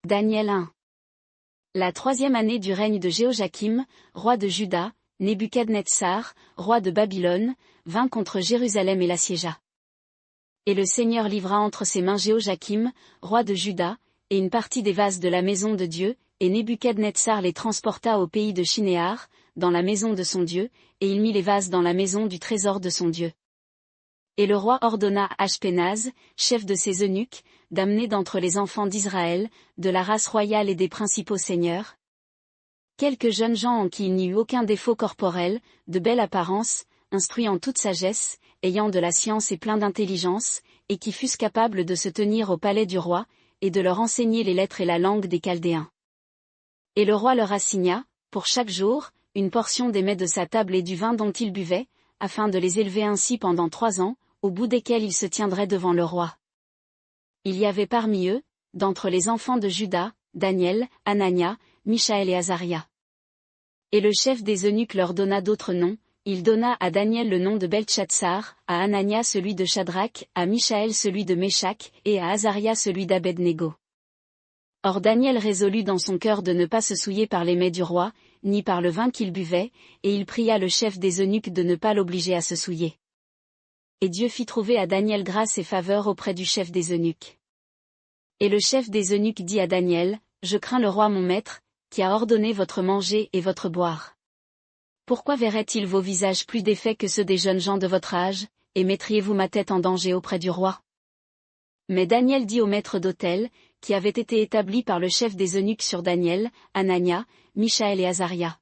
Daniel 1. La 3e année du règne de Jéhojakim, roi de Juda, Nebuchadnezzar, roi de Babylone, vint contre Jérusalem et l'assiégea. Et le Seigneur livra entre ses mains Jéhojakim, roi de Juda, et une partie des vases de la maison de Dieu, et Nebuchadnezzar les transporta au pays de Shinéar, dans la maison de son Dieu, et il mit les vases dans la maison du trésor de son Dieu. Et le roi ordonna à Ashpenaz, chef de ses eunuques, d'amener d'entre les enfants d'Israël, de la race royale et des principaux seigneurs, quelques jeunes gens en qui il n'y eut aucun défaut corporel, de belle apparence, instruits en toute sagesse, ayant de la science et pleins d'intelligence, et qui fussent capables de se tenir au palais du roi, et de leur enseigner les lettres et la langue des Chaldéens. Et le roi leur assigna, pour chaque jour, une portion des mets de sa table et du vin dont ils buvaient, afin de les élever ainsi pendant 3 ans, au bout desquels ils se tiendraient devant le roi. Il y avait parmi eux, d'entre les enfants de Juda, Daniel, Anania, Mishaël et Azaria. Et le chef des eunuques leur donna d'autres noms, il donna à Daniel le nom de Beltchatsar, à Anania celui de Shadrach, à Mishaël celui de Méshach, et à Azaria celui d'Abed-Négo. Or Daniel résolut dans son cœur de ne pas se souiller par les mets du roi, ni par le vin qu'il buvait, et il pria le chef des eunuques de ne pas l'obliger à se souiller. Et Dieu fit trouver à Daniel grâce et faveur auprès du chef des eunuques. Et le chef des eunuques dit à Daniel, je crains le roi mon maître, qui a ordonné votre manger et votre boire. Pourquoi verrait-il vos visages plus défaits que ceux des jeunes gens de votre âge, et mettriez-vous ma tête en danger auprès du roi? Mais Daniel dit au maître d'hôtel, qui avait été établi par le chef des eunuques sur Daniel, Anania, Mishaël et Azaria.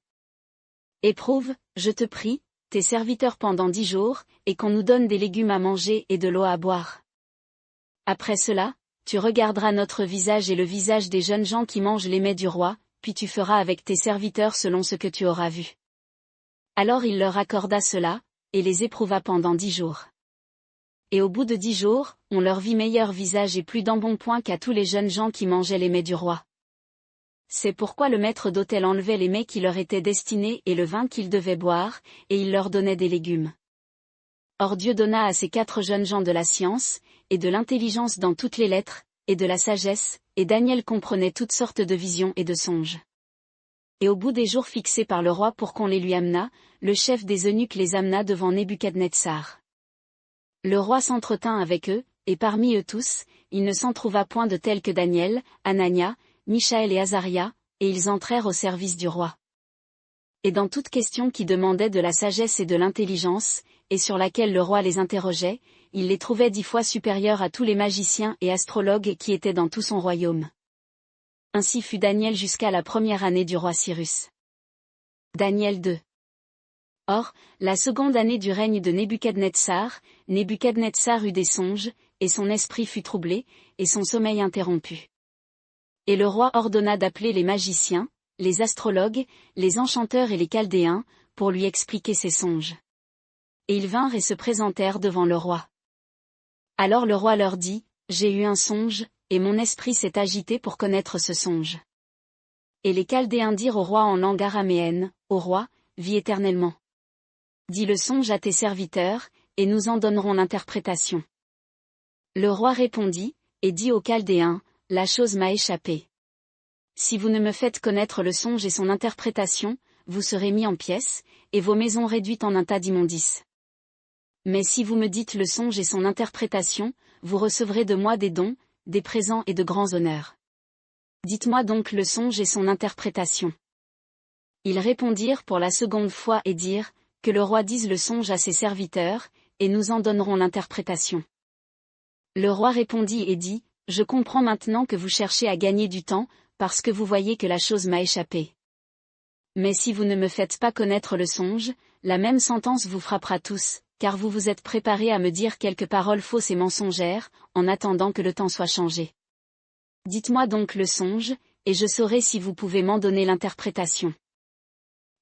Éprouve, je te prie, tes serviteurs pendant 10 jours, et qu'on nous donne des légumes à manger et de l'eau à boire. Après cela, tu regarderas notre visage et le visage des jeunes gens qui mangent les mets du roi, puis tu feras avec tes serviteurs selon ce que tu auras vu. Alors il leur accorda cela, et les éprouva pendant 10 jours. Et au bout de 10 jours, on leur vit meilleur visage et plus d'embonpoint qu'à tous les jeunes gens qui mangeaient les mets du roi. C'est pourquoi le maître d'hôtel enlevait les mets qui leur étaient destinés et le vin qu'ils devaient boire, et il leur donnait des légumes. Or Dieu donna à ces 4 jeunes gens de la science, et de l'intelligence dans toutes les lettres, et de la sagesse, et Daniel comprenait toutes sortes de visions et de songes. Et au bout des jours fixés par le roi pour qu'on les lui amenât, le chef des eunuques les amena devant Nebuchadnezzar. Le roi s'entretint avec eux, et parmi eux tous, il ne s'en trouva point de tels que Daniel, Anania, Mishaël et Azaria, et ils entrèrent au service du roi. Et dans toute question qui demandait de la sagesse et de l'intelligence, et sur laquelle le roi les interrogeait, il les trouvait 10 fois supérieurs à tous les magiciens et astrologues qui étaient dans tout son royaume. Ainsi fut Daniel jusqu'à la 1re année du roi Cyrus. Daniel 2. Or, la 2e année du règne de Nebuchadnezzar eut des songes, et son esprit fut troublé, et son sommeil interrompu. Et le roi ordonna d'appeler les magiciens, les astrologues, les enchanteurs et les Chaldéens, pour lui expliquer ses songes. Et ils vinrent et se présentèrent devant le roi. Alors le roi leur dit, j'ai eu un songe, et mon esprit s'est agité pour connaître ce songe. Et les Chaldéens dirent au roi en langue araméenne, ô roi, vis éternellement. Dis le songe à tes serviteurs, et nous en donnerons l'interprétation. Le roi répondit, et dit aux Chaldéens, la chose m'a échappé. Si vous ne me faites connaître le songe et son interprétation, vous serez mis en pièces, et vos maisons réduites en un tas d'immondices. Mais si vous me dites le songe et son interprétation, vous recevrez de moi des dons, des présents et de grands honneurs. Dites-moi donc le songe et son interprétation. Ils répondirent pour la 2e fois et dirent, que le roi dise le songe à ses serviteurs, et nous en donnerons l'interprétation. Le roi répondit et dit, je comprends maintenant que vous cherchez à gagner du temps, parce que vous voyez que la chose m'a échappé. Mais si vous ne me faites pas connaître le songe, la même sentence vous frappera tous, car vous vous êtes préparés à me dire quelques paroles fausses et mensongères, en attendant que le temps soit changé. Dites-moi donc le songe, et je saurai si vous pouvez m'en donner l'interprétation.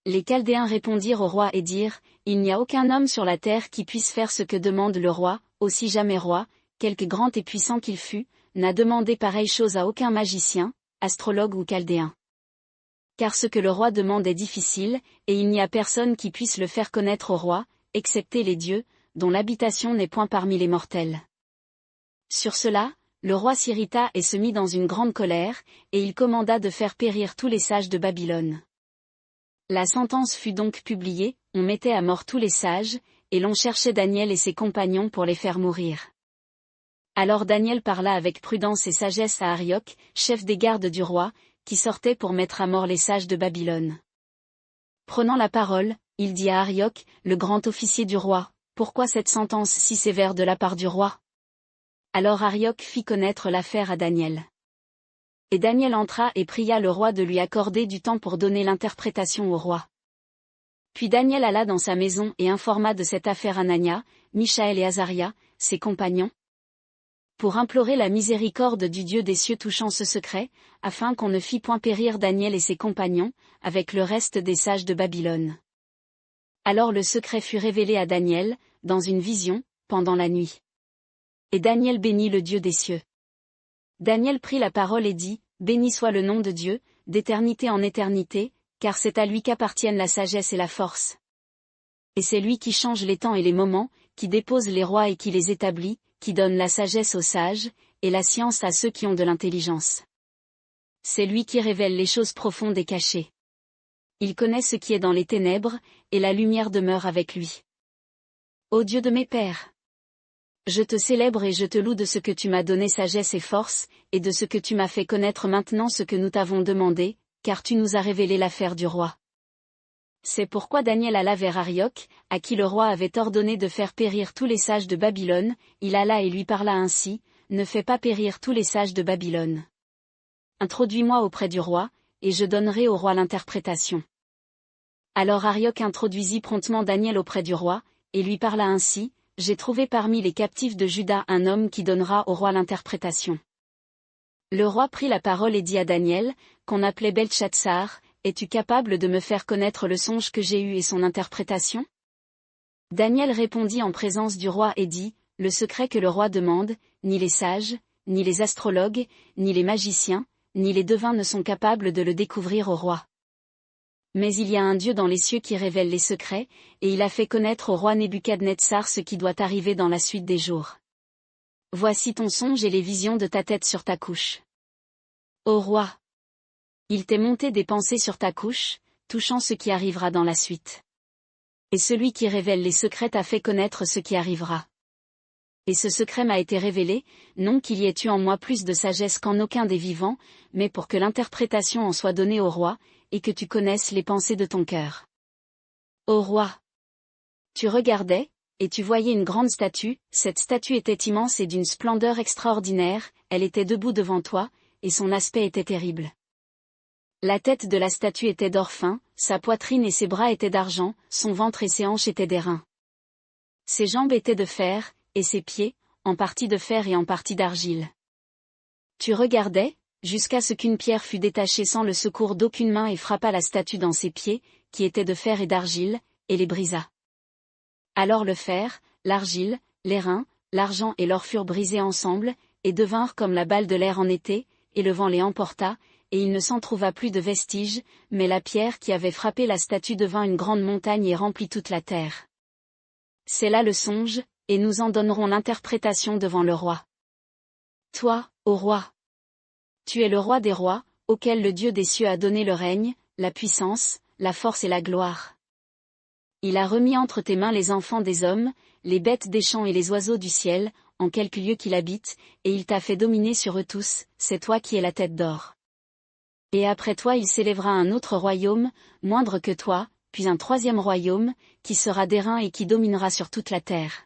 Les Chaldéens répondirent au roi et dirent, il n'y a aucun homme sur la terre qui puisse faire ce que demande le roi, aussi jamais roi, quelque grand et puissant qu'il fût, n'a demandé pareille chose à aucun magicien, astrologue ou Chaldéen. Car ce que le roi demande est difficile, et il n'y a personne qui puisse le faire connaître au roi, excepté les dieux, dont l'habitation n'est point parmi les mortels. Sur cela, le roi s'irrita et se mit dans une grande colère, et il commanda de faire périr tous les sages de Babylone. La sentence fut donc publiée, on mettait à mort tous les sages, et l'on cherchait Daniel et ses compagnons pour les faire mourir. Alors Daniel parla avec prudence et sagesse à Arioc, chef des gardes du roi, qui sortait pour mettre à mort les sages de Babylone. Prenant la parole, il dit à Arioc, le grand officier du roi, « Pourquoi cette sentence si sévère de la part du roi ?» Alors Arioc fit connaître l'affaire à Daniel. Et Daniel entra et pria le roi de lui accorder du temps pour donner l'interprétation au roi. Puis Daniel alla dans sa maison et informa de cette affaire Anania, Michaël et Azaria, ses compagnons, pour implorer la miséricorde du Dieu des cieux touchant ce secret, afin qu'on ne fît point périr Daniel et ses compagnons, avec le reste des sages de Babylone. Alors le secret fut révélé à Daniel, dans une vision, pendant la nuit. Et Daniel bénit le Dieu des cieux. Daniel prit la parole et dit, « Béni soit le nom de Dieu, d'éternité en éternité, car c'est à lui qu'appartiennent la sagesse et la force. Et c'est lui qui change les temps et les moments, qui dépose les rois et qui les établit, qui donne la sagesse aux sages, et la science à ceux qui ont de l'intelligence. C'est lui qui révèle les choses profondes et cachées. Il connaît ce qui est dans les ténèbres, et la lumière demeure avec lui. Ô Dieu de mes pères! Je te célèbre et je te loue de ce que tu m'as donné sagesse et force, et de ce que tu m'as fait connaître maintenant ce que nous t'avons demandé, car tu nous as révélé l'affaire du roi. » C'est pourquoi Daniel alla vers Arioc, à qui le roi avait ordonné de faire périr tous les sages de Babylone, il alla et lui parla ainsi, « Ne fais pas périr tous les sages de Babylone. Introduis-moi auprès du roi, et je donnerai au roi l'interprétation. » Alors Arioc introduisit promptement Daniel auprès du roi, et lui parla ainsi, « J'ai trouvé parmi les captifs de Juda un homme qui donnera au roi l'interprétation. » Le roi prit la parole et dit à Daniel, qu'on appelait Beltchatsar, « Es-tu capable de me faire connaître le songe que j'ai eu et son interprétation ?» Daniel répondit en présence du roi et dit, « Le secret que le roi demande, ni les sages, ni les astrologues, ni les magiciens, ni les devins ne sont capables de le découvrir au roi. Mais il y a un Dieu dans les cieux qui révèle les secrets, et il a fait connaître au roi Nebuchadnezzar ce qui doit arriver dans la suite des jours. Voici ton songe et les visions de ta tête sur ta couche. Ô roi! Il t'est monté des pensées sur ta couche, touchant ce qui arrivera dans la suite. Et celui qui révèle les secrets t'a fait connaître ce qui arrivera. Et ce secret m'a été révélé, non qu'il y ait eu en moi plus de sagesse qu'en aucun des vivants, mais pour que l'interprétation en soit donnée au roi, et que tu connaisses les pensées de ton cœur. Ô roi! Tu regardais, et tu voyais une grande statue, cette statue était immense et d'une splendeur extraordinaire, elle était debout devant toi, et son aspect était terrible. La tête de la statue était d'or fin, sa poitrine et ses bras étaient d'argent, son ventre et ses hanches étaient d'airain. Ses jambes étaient de fer, et ses pieds, en partie de fer et en partie d'argile. Tu regardais, jusqu'à ce qu'une pierre fût détachée sans le secours d'aucune main et frappa la statue dans ses pieds, qui étaient de fer et d'argile, et les brisa. Alors le fer, l'argile, l'airain, l'argent et l'or furent brisés ensemble, et devinrent comme la balle de l'air en été, et le vent les emporta, et il ne s'en trouva plus de vestiges, mais la pierre qui avait frappé la statue devint une grande montagne et remplit toute la terre. C'est là le songe, et nous en donnerons l'interprétation devant le roi. Toi, ô roi! Tu es le roi des rois, auquel le Dieu des cieux a donné le règne, la puissance, la force et la gloire. Il a remis entre tes mains les enfants des hommes, les bêtes des champs et les oiseaux du ciel, en quelque lieu qu'il habite, et il t'a fait dominer sur eux tous, c'est toi qui es la tête d'or. Et après toi il s'élèvera un autre royaume, moindre que toi, puis un troisième royaume, qui sera d'airain et qui dominera sur toute la terre.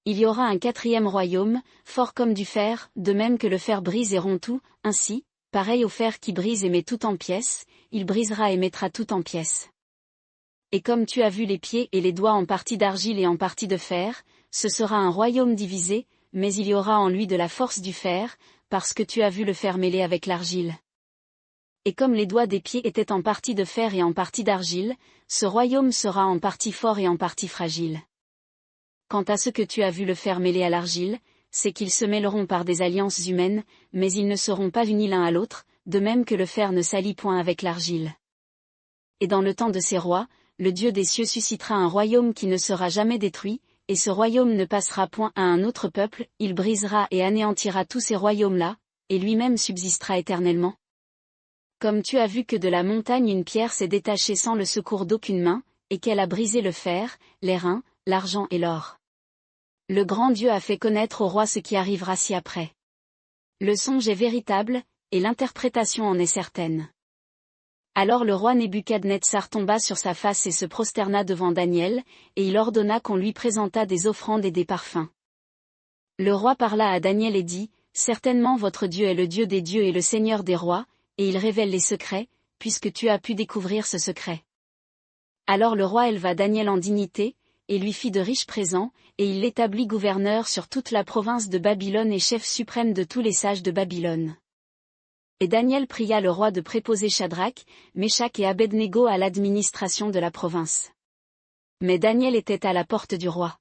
Il y aura un quatrième royaume, fort comme du fer, de même que le fer brise et rompt tout, ainsi, pareil au fer qui brise et met tout en pièces, il brisera et mettra tout en pièces. Et comme tu as vu les pieds et les doigts en partie d'argile et en partie de fer, ce sera un royaume divisé, mais il y aura en lui de la force du fer, parce que tu as vu le fer mêlé avec l'argile. Et comme les doigts des pieds étaient en partie de fer et en partie d'argile, ce royaume sera en partie fort et en partie fragile. Quant à ce que tu as vu le fer mêlé à l'argile, c'est qu'ils se mêleront par des alliances humaines, mais ils ne seront pas unis l'un à l'autre, de même que le fer ne s'allie point avec l'argile. Et dans le temps de ces rois, le Dieu des cieux suscitera un royaume qui ne sera jamais détruit, et ce royaume ne passera point à un autre peuple, il brisera et anéantira tous ces royaumes-là, et lui-même subsistera éternellement. Comme tu as vu que de la montagne une pierre s'est détachée sans le secours d'aucune main, et qu'elle a brisé le fer, l'airain, l'argent et l'or. Le grand Dieu a fait connaître au roi ce qui arrivera ci-après. Le songe est véritable, et l'interprétation en est certaine. Alors le roi Nebuchadnezzar tomba sur sa face et se prosterna devant Daniel, et il ordonna qu'on lui présentât des offrandes et des parfums. Le roi parla à Daniel et dit, « Certainement votre Dieu est le Dieu des dieux et le Seigneur des rois, et il révèle les secrets, puisque tu as pu découvrir ce secret. » Alors le roi éleva Daniel en dignité, et lui fit de riches présents, et il l'établit gouverneur sur toute la province de Babylone et chef suprême de tous les sages de Babylone. Et Daniel pria le roi de préposer Shadrach, Meshach et Abednego à l'administration de la province. Mais Daniel était à la porte du roi.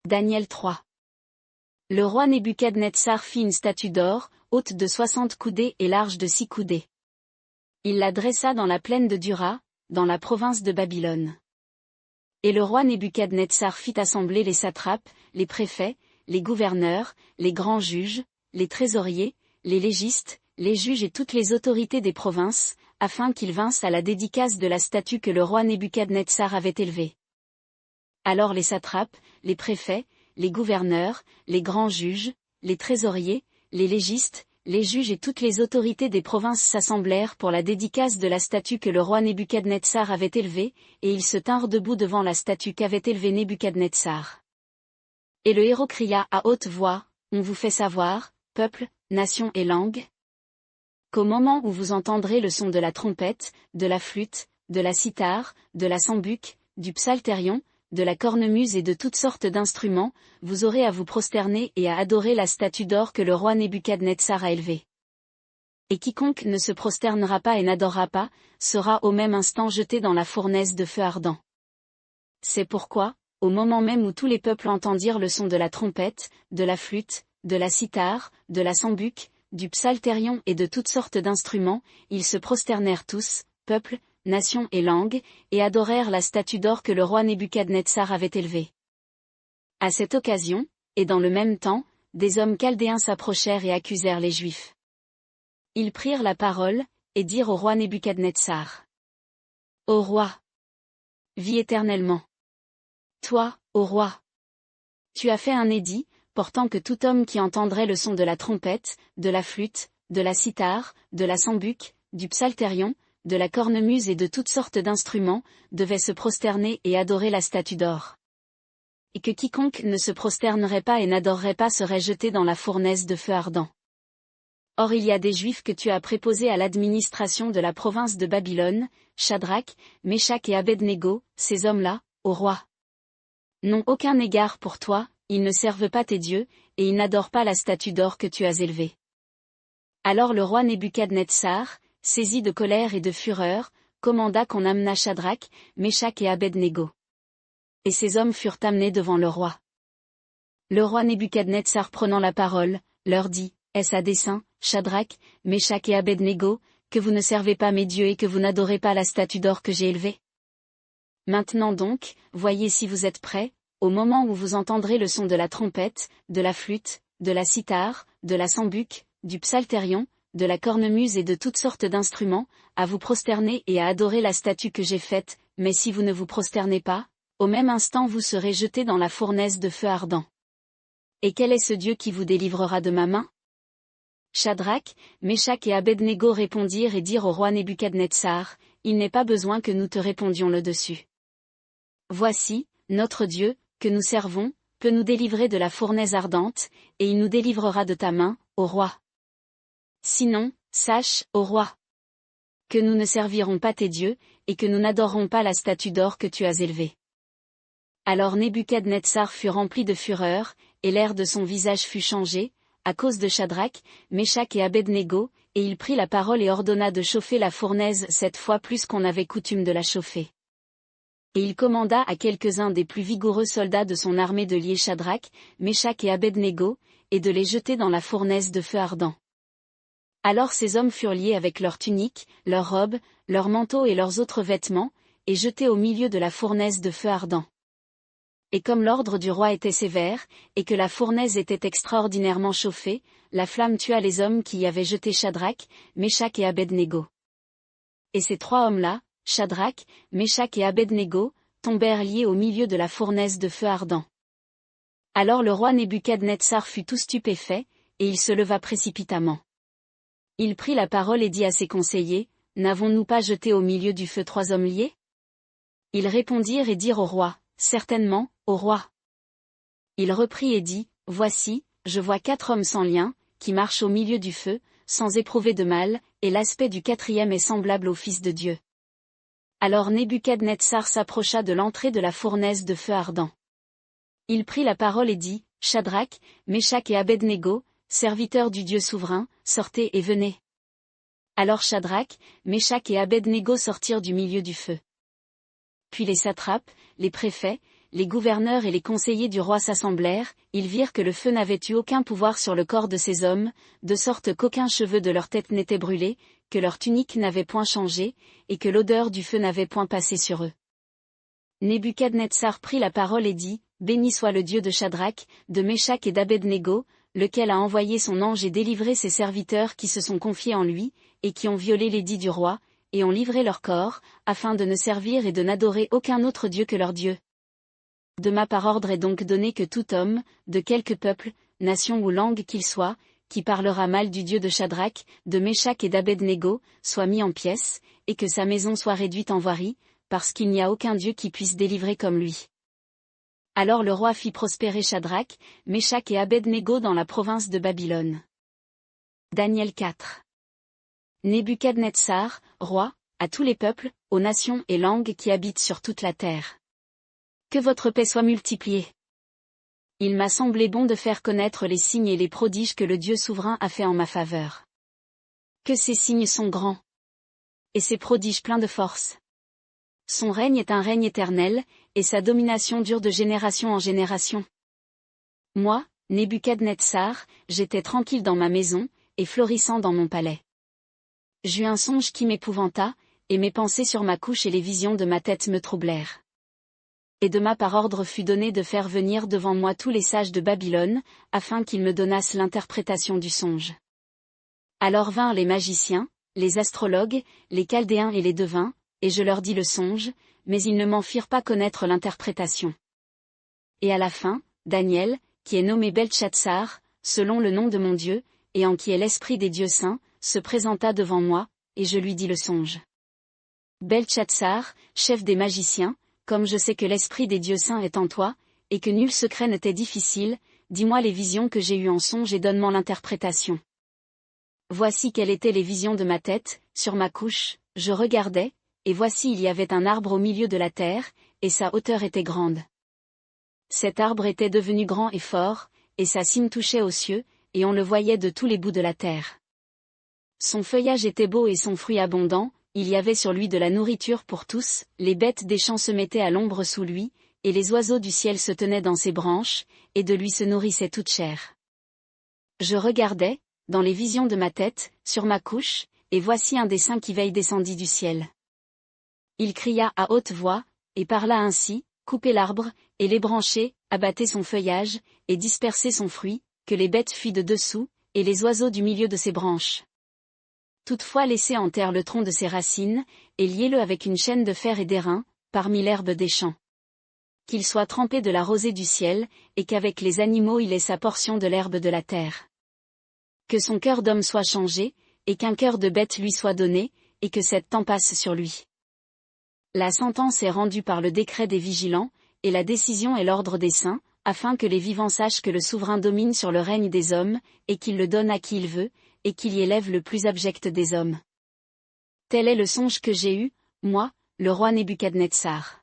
Daniel 3. Le roi Nebuchadnezzar fit une statue d'or, haute de 60 coudées et large de 6 coudées. Il la dressa dans la plaine de Dura, dans la province de Babylone. Et le roi Nebuchadnezzar fit assembler les satrapes, les préfets, les gouverneurs, les grands juges, les trésoriers, les légistes, les juges et toutes les autorités des provinces, afin qu'ils vinssent à la dédicace de la statue que le roi Nebuchadnezzar avait élevée. Alors les satrapes, les préfets, les gouverneurs, les grands juges, les trésoriers, les légistes, les juges et toutes les autorités des provinces s'assemblèrent pour la dédicace de la statue que le roi Nebuchadnezzar avait élevée, et ils se tinrent debout devant la statue qu'avait élevée Nebuchadnezzar. Et le héros cria à haute voix, « On vous fait savoir, peuple, nation et langue, qu'au moment où vous entendrez le son de la trompette, de la flûte, de la cithare, de la sambuc, du psalterion, de la cornemuse et de toutes sortes d'instruments, vous aurez à vous prosterner et à adorer la statue d'or que le roi Nebuchadnezzar a élevée. Et quiconque ne se prosternera pas et n'adorera pas, sera au même instant jeté dans la fournaise de feu ardent. C'est pourquoi, au moment même où tous les peuples entendirent le son de la trompette, de la flûte, de la cithare, de la sambuc, du psalterion et de toutes sortes d'instruments, ils se prosternèrent tous, peuple, nation et langue, et adorèrent la statue d'or que le roi Nebuchadnezzar avait élevée. À cette occasion, et dans le même temps, des hommes chaldéens s'approchèrent et accusèrent les Juifs. Ils prirent la parole, et dirent au roi Nebuchadnezzar. Ô roi! Vis éternellement. Toi, ô roi! Tu as fait un édit, portant que tout homme qui entendrait le son de la trompette, de la flûte, de la cithare, de la sambuc, du psalterion, de la cornemuse et de toutes sortes d'instruments, devait se prosterner et adorer la statue d'or. Et que quiconque ne se prosternerait pas et n'adorerait pas serait jeté dans la fournaise de feu ardent. Or il y a des Juifs que tu as préposés à l'administration de la province de Babylone, Shadrach, Meshach et Abednego, ces hommes-là, ô roi, n'ont aucun égard pour toi, ils ne servent pas tes dieux, et ils n'adorent pas la statue d'or que tu as élevée. Alors le roi Nebuchadnezzar, saisi de colère et de fureur, commanda qu'on amenât Shadrach, Meshach et Abednego. Et ces hommes furent amenés devant le roi. Le roi Nebuchadnezzar prenant la parole, leur dit, « Est-ce à dessein, Shadrach, Meshach et Abednego, que vous ne servez pas mes dieux et que vous n'adorez pas la statue d'or que j'ai élevée? Maintenant donc, voyez si vous êtes prêts, au moment où vous entendrez le son de la trompette, de la flûte, de la cithare, de la sambuc, du psalterion, de la cornemuse et de toutes sortes d'instruments, à vous prosterner et à adorer la statue que j'ai faite, mais si vous ne vous prosternez pas, au même instant vous serez jetés dans la fournaise de feu ardent. Et quel est ce Dieu qui vous délivrera de ma main? » Shadrach, Meshach et Abednego répondirent et dirent au roi Nebuchadnezzar, « Il n'est pas besoin que nous te répondions le dessus. Voici, notre Dieu, que nous servons, peut nous délivrer de la fournaise ardente, et il nous délivrera de ta main, ô roi. Sinon, sache, ô roi, que nous ne servirons pas tes dieux, et que nous n'adorerons pas la statue d'or que tu as élevée. » Alors Nebuchadnezzar fut rempli de fureur, et l'air de son visage fut changé, à cause de Shadrach, Meshach et Abednego, et il prit la parole et ordonna de chauffer la fournaise 7 fois plus qu'on avait coutume de la chauffer. Et il commanda à quelques-uns des plus vigoureux soldats de son armée de lier Shadrach, Meshach et Abednego, et de les jeter dans la fournaise de feu ardent. Alors ces hommes furent liés avec leurs tuniques, leurs robes, leurs manteaux et leurs autres vêtements, et jetés au milieu de la fournaise de feu ardent. Et comme l'ordre du roi était sévère, et que la fournaise était extraordinairement chauffée, la flamme tua les hommes qui y avaient jeté Shadrach, Meshach et Abed-Négo. Et ces 3 hommes-là, Shadrach, Meshach et Abed-Négo, tombèrent liés au milieu de la fournaise de feu ardent. Alors le roi Nebuchadnezzar fut tout stupéfait, et il se leva précipitamment. Il prit la parole et dit à ses conseillers, « N'avons-nous pas jeté au milieu du feu 3 hommes liés ?» Ils répondirent et dirent au roi, « Certainement, ô roi. » Il reprit et dit, « Voici, je vois 4 hommes sans lien, qui marchent au milieu du feu, sans éprouver de mal, et l'aspect du 4e est semblable au Fils de Dieu. » Alors Nebuchadnezzar s'approcha de l'entrée de la fournaise de feu ardent. Il prit la parole et dit, « Shadrach, Meshach et Abed-Négo, serviteurs du Dieu souverain, sortez et venez. » Alors Shadrach, Meshach et Abed-Négo sortirent du milieu du feu. Puis les satrapes, les préfets, les gouverneurs et les conseillers du roi s'assemblèrent, ils virent que le feu n'avait eu aucun pouvoir sur le corps de ces hommes, de sorte qu'aucun cheveu de leur tête n'était brûlé, que leur tunique n'avait point changé, et que l'odeur du feu n'avait point passé sur eux. Nebuchadnezzar prit la parole et dit, « Béni soit le Dieu de Shadrach, de Meshach et d'Abed-Négo, lequel a envoyé son ange et délivré ses serviteurs qui se sont confiés en lui, et qui ont violé l'édit du roi, et ont livré leur corps, afin de ne servir et de n'adorer aucun autre Dieu que leur Dieu. De ma part ordre est donc donné que tout homme, de quelque peuple, nation ou langue qu'il soit, qui parlera mal du Dieu de Shadrach, de Meshach et d'Abed-Négo, soit mis en pièces, et que sa maison soit réduite en voirie, parce qu'il n'y a aucun Dieu qui puisse délivrer comme lui. » Alors le roi fit prospérer Shadrach, Meshach et Abed-Négo dans la province de Babylone. Daniel 4. Nebuchadnezzar, roi, à tous les peuples, aux nations et langues qui habitent sur toute la terre. Que votre paix soit multipliée. Il m'a semblé bon de faire connaître les signes et les prodiges que le Dieu souverain a fait en ma faveur. Que ces signes sont grands. Et ces prodiges pleins de force. Son règne est un règne éternel, et sa domination dure de génération en génération. Moi, Nebuchadnezzar, j'étais tranquille dans ma maison, et florissant dans mon palais. J'eus un songe qui m'épouvanta, et mes pensées sur ma couche et les visions de ma tête me troublèrent. Et de ma part ordre fut donné de faire venir devant moi tous les sages de Babylone, afin qu'ils me donnassent l'interprétation du songe. Alors vinrent les magiciens, les astrologues, les chaldéens et les devins, et je leur dis le songe, mais ils ne m'en firent pas connaître l'interprétation. Et à la fin, Daniel, qui est nommé Beltchatsar, selon le nom de mon Dieu, et en qui est l'esprit des dieux saints, se présenta devant moi, et je lui dis le songe. Beltchatsar, chef des magiciens, comme je sais que l'esprit des dieux saints est en toi, et que nul secret ne t'est difficile, dis-moi les visions que j'ai eues en songe et donne-moi l'interprétation. Voici quelles étaient les visions de ma tête, sur ma couche, je regardais, et voici il y avait un arbre au milieu de la terre, et sa hauteur était grande. Cet arbre était devenu grand et fort, et sa cime touchait aux cieux, et on le voyait de tous les bouts de la terre. Son feuillage était beau et son fruit abondant, il y avait sur lui de la nourriture pour tous, les bêtes des champs se mettaient à l'ombre sous lui, et les oiseaux du ciel se tenaient dans ses branches, et de lui se nourrissaient toute chair. Je regardais, dans les visions de ma tête, sur ma couche, et voici un des saints qui veille descendit du ciel. Il cria à haute voix, et parla ainsi, coupez l'arbre, et les brancher, abattez son feuillage, et dispersez son fruit, que les bêtes fuient de dessous, et les oiseaux du milieu de ses branches. Toutefois laissez en terre le tronc de ses racines, et liez-le avec une chaîne de fer et d'airain, parmi l'herbe des champs. Qu'il soit trempé de la rosée du ciel, et qu'avec les animaux il ait sa portion de l'herbe de la terre. Que son cœur d'homme soit changé, et qu'un cœur de bête lui soit donné, et que cette temps passe sur lui. La sentence est rendue par le décret des vigilants, et la décision est l'ordre des saints, afin que les vivants sachent que le souverain domine sur le règne des hommes, et qu'il le donne à qui il veut, et qu'il y élève le plus abject des hommes. Tel est le songe que j'ai eu, moi, le roi Nebuchadnezzar.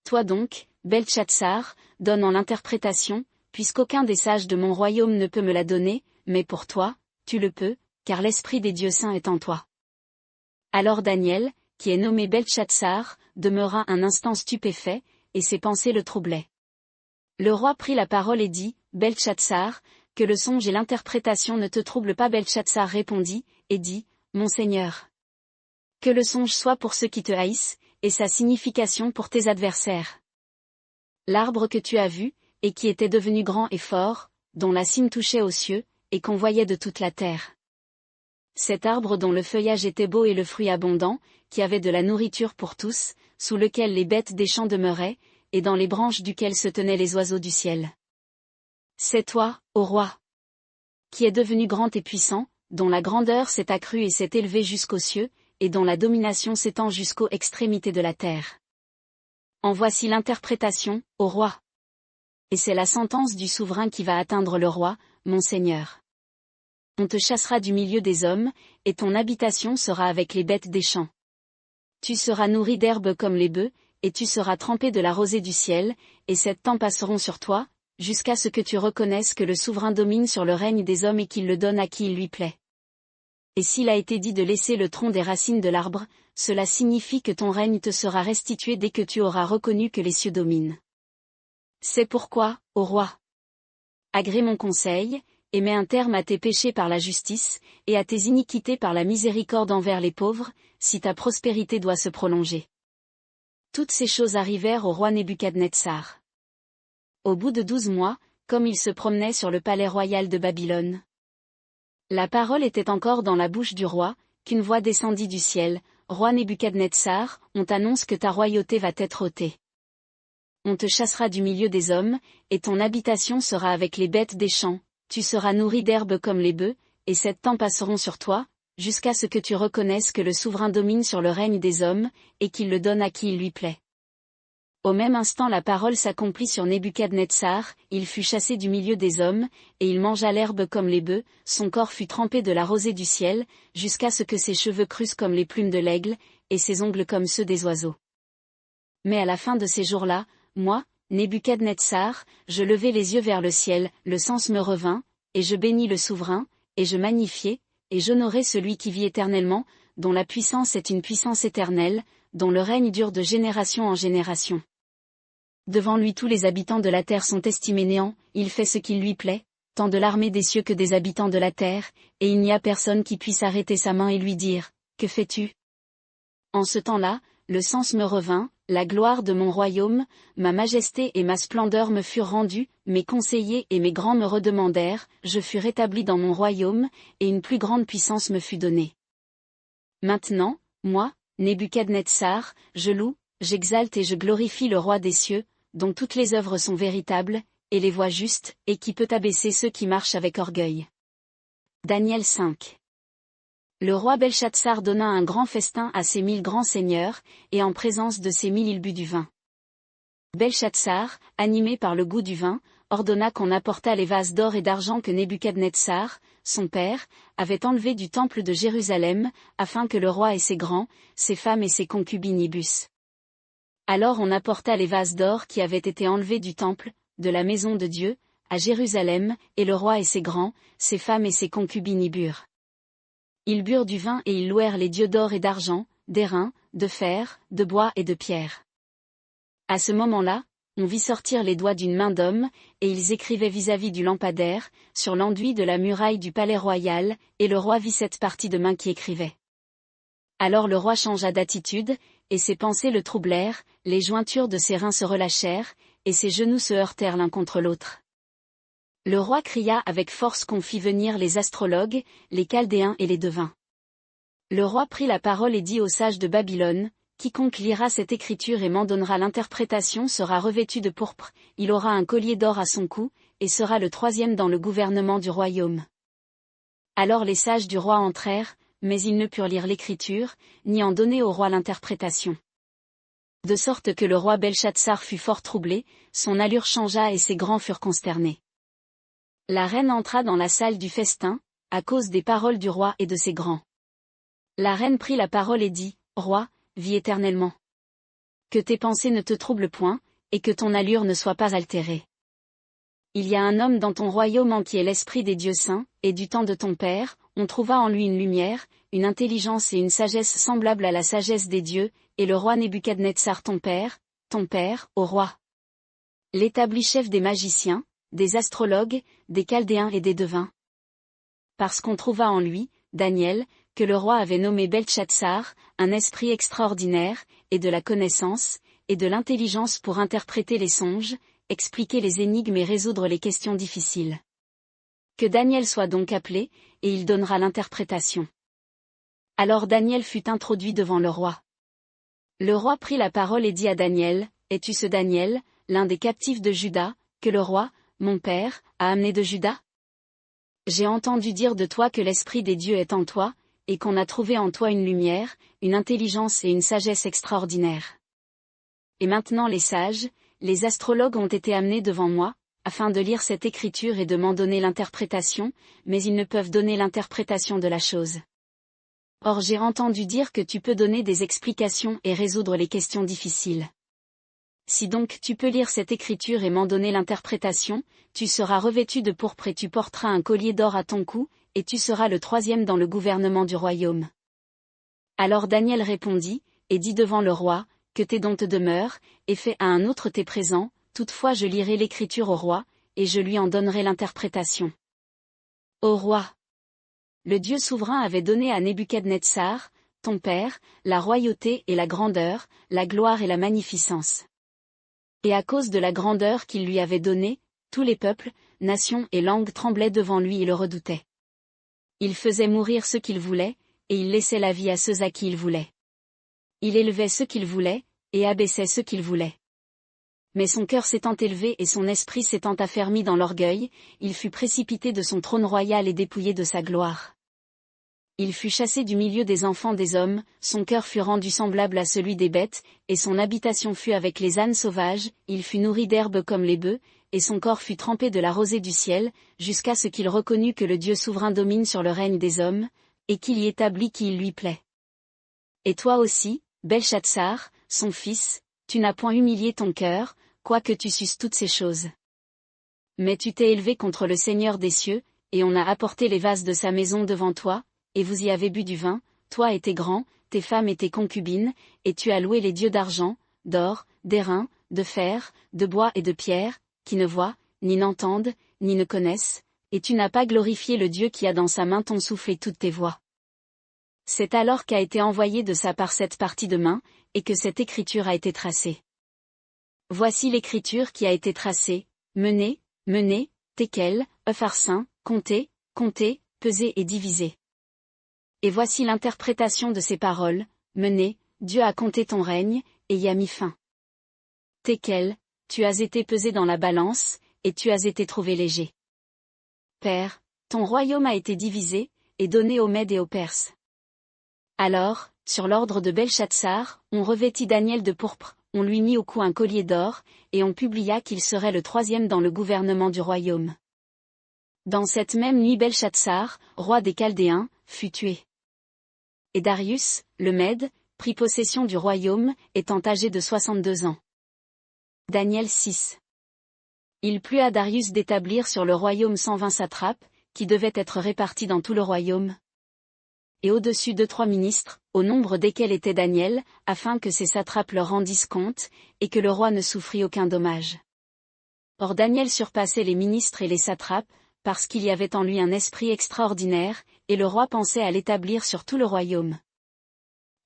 Toi donc, Beltchatsar, donne en l'interprétation, puisqu'aucun des sages de mon royaume ne peut me la donner, mais pour toi, tu le peux, car l'esprit des dieux saints est en toi. Alors Daniel, qui est nommé Beltchatsar, demeura un instant stupéfait, et ses pensées le troublaient. Le roi prit la parole et dit, Beltchatsar, que le songe et l'interprétation ne te troublent pas. Beltchatsar répondit, et dit, Mon Seigneur. Que le songe soit pour ceux qui te haïssent, et sa signification pour tes adversaires. L'arbre que tu as vu, et qui était devenu grand et fort, dont la cime touchait aux cieux, et qu'on voyait de toute la terre. Cet arbre dont le feuillage était beau et le fruit abondant, qui avait de la nourriture pour tous, sous lequel les bêtes des champs demeuraient, et dans les branches duquel se tenaient les oiseaux du ciel. C'est toi, ô roi, qui est devenu grand et puissant, dont la grandeur s'est accrue et s'est élevée jusqu'aux cieux, et dont la domination s'étend jusqu'aux extrémités de la terre. En voici l'interprétation, ô roi. Et c'est la sentence du souverain qui va atteindre le roi, mon Seigneur. On te chassera du milieu des hommes, et ton habitation sera avec les bêtes des champs. Tu seras nourri d'herbes comme les bœufs, et tu seras trempé de la rosée du ciel, et 7 temps passeront sur toi, jusqu'à ce que tu reconnaisses que le souverain domine sur le règne des hommes et qu'il le donne à qui il lui plaît. Et s'il a été dit de laisser le tronc des racines de l'arbre, cela signifie que ton règne te sera restitué dès que tu auras reconnu que les cieux dominent. C'est pourquoi, ô roi, agrée mon conseil, et mets un terme à tes péchés par la justice, et à tes iniquités par la miséricorde envers les pauvres, si ta prospérité doit se prolonger. Toutes ces choses arrivèrent au roi Nebuchadnezzar. Au bout de 12 mois, comme il se promenait sur le palais royal de Babylone. La parole était encore dans la bouche du roi, qu'une voix descendit du ciel, « Roi Nebuchadnezzar, on t'annonce que ta royauté va être ôtée. On te chassera du milieu des hommes, et ton habitation sera avec les bêtes des champs. Tu seras nourri d'herbes comme les bœufs, et 7 temps passeront sur toi, jusqu'à ce que tu reconnaisses que le souverain domine sur le règne des hommes, et qu'il le donne à qui il lui plaît. » Au même instant la parole s'accomplit sur Nebuchadnezzar, il fut chassé du milieu des hommes, et il mangea l'herbe comme les bœufs, son corps fut trempé de la rosée du ciel, jusqu'à ce que ses cheveux crussent comme les plumes de l'aigle, et ses ongles comme ceux des oiseaux. Mais à la fin de ces jours-là, moi, Nebuchadnezzar, je levai les yeux vers le ciel, le sens me revint, et je bénis le souverain, et je magnifiai, et j'honorai celui qui vit éternellement, dont la puissance est une puissance éternelle, dont le règne dure de génération en génération. Devant lui tous les habitants de la terre sont estimés néants, il fait ce qu'il lui plaît, tant de l'armée des cieux que des habitants de la terre, et il n'y a personne qui puisse arrêter sa main et lui dire, « Que fais-tu » En ce temps-là, le sens me revint, la gloire de mon royaume, ma majesté et ma splendeur me furent rendues, mes conseillers et mes grands me redemandèrent, je fus rétabli dans mon royaume, et une plus grande puissance me fut donnée. Maintenant, moi, Nebuchadnezzar, je loue, j'exalte et je glorifie le roi des cieux, dont toutes les œuvres sont véritables, et les voies justes, et qui peut abaisser ceux qui marchent avec orgueil. Daniel 5. Le roi Belshazzar donna un grand festin à ses 1000 grands seigneurs, et en présence de ces 1000 il but du vin. Belshazzar, animé par le goût du vin, ordonna qu'on apportât les vases d'or et d'argent que Nebuchadnezzar, son père, avait enlevés du temple de Jérusalem, afin que le roi et ses grands, ses femmes et ses concubines y bussent. Alors on apporta les vases d'or qui avaient été enlevés du temple, de la maison de Dieu, à Jérusalem, et le roi et ses grands, ses femmes et ses concubines y burent. Ils burent du vin et ils louèrent les dieux d'or et d'argent, d'airain, de fer, de bois et de pierre. À ce moment-là, on vit sortir les doigts d'une main d'homme, et ils écrivaient vis-à-vis du lampadaire, sur l'enduit de la muraille du palais royal, et le roi vit cette partie de main qui écrivait. Alors le roi changea d'attitude, et ses pensées le troublèrent, les jointures de ses reins se relâchèrent, et ses genoux se heurtèrent l'un contre l'autre. Le roi cria avec force qu'on fit venir les astrologues, les chaldéens et les devins. Le roi prit la parole et dit aux sages de Babylone, « Quiconque lira cette écriture et m'en donnera l'interprétation sera revêtu de pourpre, il aura un collier d'or à son cou, et sera le 3e dans le gouvernement du royaume. » Alors les sages du roi entrèrent, mais ils ne purent lire l'écriture, ni en donner au roi l'interprétation. De sorte que le roi Belshazzar fut fort troublé, son allure changea et ses grands furent consternés. La reine entra dans la salle du festin, à cause des paroles du roi et de ses grands. La reine prit la parole et dit, « Roi, vis éternellement. Que tes pensées ne te troublent point, et que ton allure ne soit pas altérée. Il y a un homme dans ton royaume en qui est l'esprit des dieux saints, et du temps de ton père, on trouva en lui une lumière, une intelligence et une sagesse semblables à la sagesse des dieux, et le roi Nebuchadnezzar ton père, ô roi, l'établit chef des magiciens, des astrologues, des chaldéens et des devins. Parce qu'on trouva en lui, Daniel, que le roi avait nommé Beltchatsar, un esprit extraordinaire, et de la connaissance, et de l'intelligence pour interpréter les songes, expliquer les énigmes et résoudre les questions difficiles. Que Daniel soit donc appelé, et il donnera l'interprétation. Alors Daniel fut introduit devant le roi. Le roi prit la parole et dit à Daniel, « Es-tu ce Daniel, l'un des captifs de Juda, que le roi, mon père, a amené de Juda? J'ai entendu dire de toi que l'Esprit des dieux est en toi, et qu'on a trouvé en toi une lumière, une intelligence et une sagesse extraordinaires. Et maintenant les sages, les astrologues ont été amenés devant moi, afin de lire cette écriture et de m'en donner l'interprétation, mais ils ne peuvent donner l'interprétation de la chose. Or j'ai entendu dire que tu peux donner des explications et résoudre les questions difficiles. Si donc tu peux lire cette écriture et m'en donner l'interprétation, tu seras revêtu de pourpre et tu porteras un collier d'or à ton cou, et tu seras le troisième dans le gouvernement du royaume. » Alors Daniel répondit, et dit devant le roi, « Que tes dons te demeurent, et fais à un autre tes présents, toutefois je lirai l'écriture au roi, et je lui en donnerai l'interprétation. » Ô roi! Le Dieu souverain avait donné à Nebuchadnezzar, ton père, la royauté et la grandeur, la gloire et la magnificence. Et à cause de la grandeur qu'il lui avait donnée, tous les peuples, nations et langues tremblaient devant lui et le redoutaient. Il faisait mourir ceux qu'il voulait, et il laissait la vie à ceux à qui il voulait. Il élevait ceux qu'il voulait, et abaissait ceux qu'il voulait. Mais son cœur s'étant élevé et son esprit s'étant affermi dans l'orgueil, il fut précipité de son trône royal et dépouillé de sa gloire. Il fut chassé du milieu des enfants des hommes, son cœur fut rendu semblable à celui des bêtes, et son habitation fut avec les ânes sauvages, il fut nourri d'herbes comme les bœufs, et son corps fut trempé de la rosée du ciel, jusqu'à ce qu'il reconnût que le Dieu souverain domine sur le règne des hommes, et qu'il y établit qui il lui plaît. Et toi aussi, Belchatsar, son fils, tu n'as point humilié ton cœur, quoique tu susses toutes ces choses. Mais tu t'es élevé contre le Seigneur des cieux, et on a apporté les vases de sa maison devant toi, et vous y avez bu du vin, toi et tes grands, tes femmes et tes concubines, et tu as loué les dieux d'argent, d'or, d'airain, de fer, de bois et de pierre, qui ne voient, ni n'entendent, ni ne connaissent, et tu n'as pas glorifié le Dieu qui a dans sa main ton souffle et toutes tes voix. C'est alors qu'a été envoyée de sa part cette partie de main, et que cette écriture a été tracée. Voici l'écriture qui a été tracée, menez, menez, Tekel, Upharsin, comptez, comptez, pesez et divisez. Et voici l'interprétation de ces paroles, menez, Dieu a compté ton règne, et y a mis fin. Tekel, tu as été pesé dans la balance, et tu as été trouvé léger. Père, ton royaume a été divisé, et donné aux Mèdes et aux Perses. Alors, sur l'ordre de Belchatsar, on revêtit Daniel de pourpre, on lui mit au cou un collier d'or, et on publia qu'il serait le troisième dans le gouvernement du royaume. Dans cette même nuit Belchatsar, roi des Chaldéens, fut tué. Et Darius, le Mède, prit possession du royaume, étant âgé de 62 ans. Daniel 6. Il plut à Darius d'établir sur le royaume 120 satrapes, qui devaient être répartis dans tout le royaume. Et au-dessus de 3 ministres, au nombre desquels était Daniel, afin que ces satrapes leur rendissent compte, et que le roi ne souffrit aucun dommage. Or Daniel surpassait les ministres et les satrapes, parce qu'il y avait en lui un esprit extraordinaire, et le roi pensait à l'établir sur tout le royaume.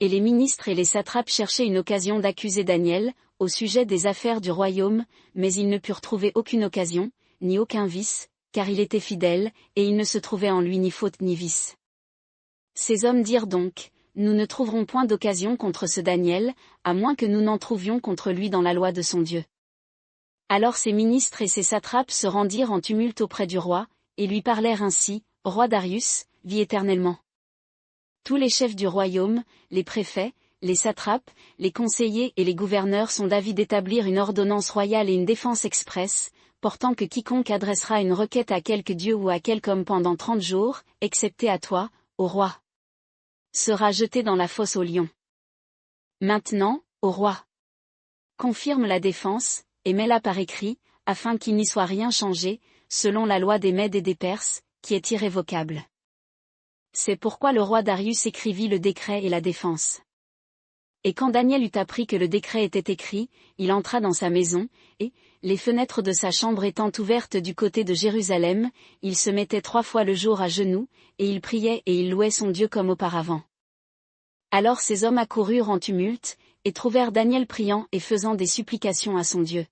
Et les ministres et les satrapes cherchaient une occasion d'accuser Daniel, au sujet des affaires du royaume, mais ils ne purent trouver aucune occasion, ni aucun vice, car il était fidèle, et il ne se trouvait en lui ni faute ni vice. Ces hommes dirent donc, nous ne trouverons point d'occasion contre ce Daniel, à moins que nous n'en trouvions contre lui dans la loi de son Dieu. Alors ces ministres et ces satrapes se rendirent en tumulte auprès du roi, et lui parlèrent ainsi, Roi Darius, vis éternellement. Tous les chefs du royaume, les préfets, les satrapes, les conseillers et les gouverneurs sont d'avis d'établir une ordonnance royale et une défense expresse, portant que quiconque adressera une requête à quelque dieu ou à quelque homme pendant 30 jours, excepté à toi, ô roi, sera jeté dans la fosse aux lions. Maintenant, ô roi, confirme la défense, et mets-la par écrit, afin qu'il n'y soit rien changé, selon la loi des Mèdes et des Perses, qui est irrévocable. C'est pourquoi le roi Darius écrivit le décret et la défense. Et quand Daniel eut appris que le décret était écrit, il entra dans sa maison, et, les fenêtres de sa chambre étant ouvertes du côté de Jérusalem, il se mettait 3 fois le jour à genoux, et il priait et il louait son Dieu comme auparavant. Alors ces hommes accoururent en tumulte, et trouvèrent Daniel priant et faisant des supplications à son Dieu.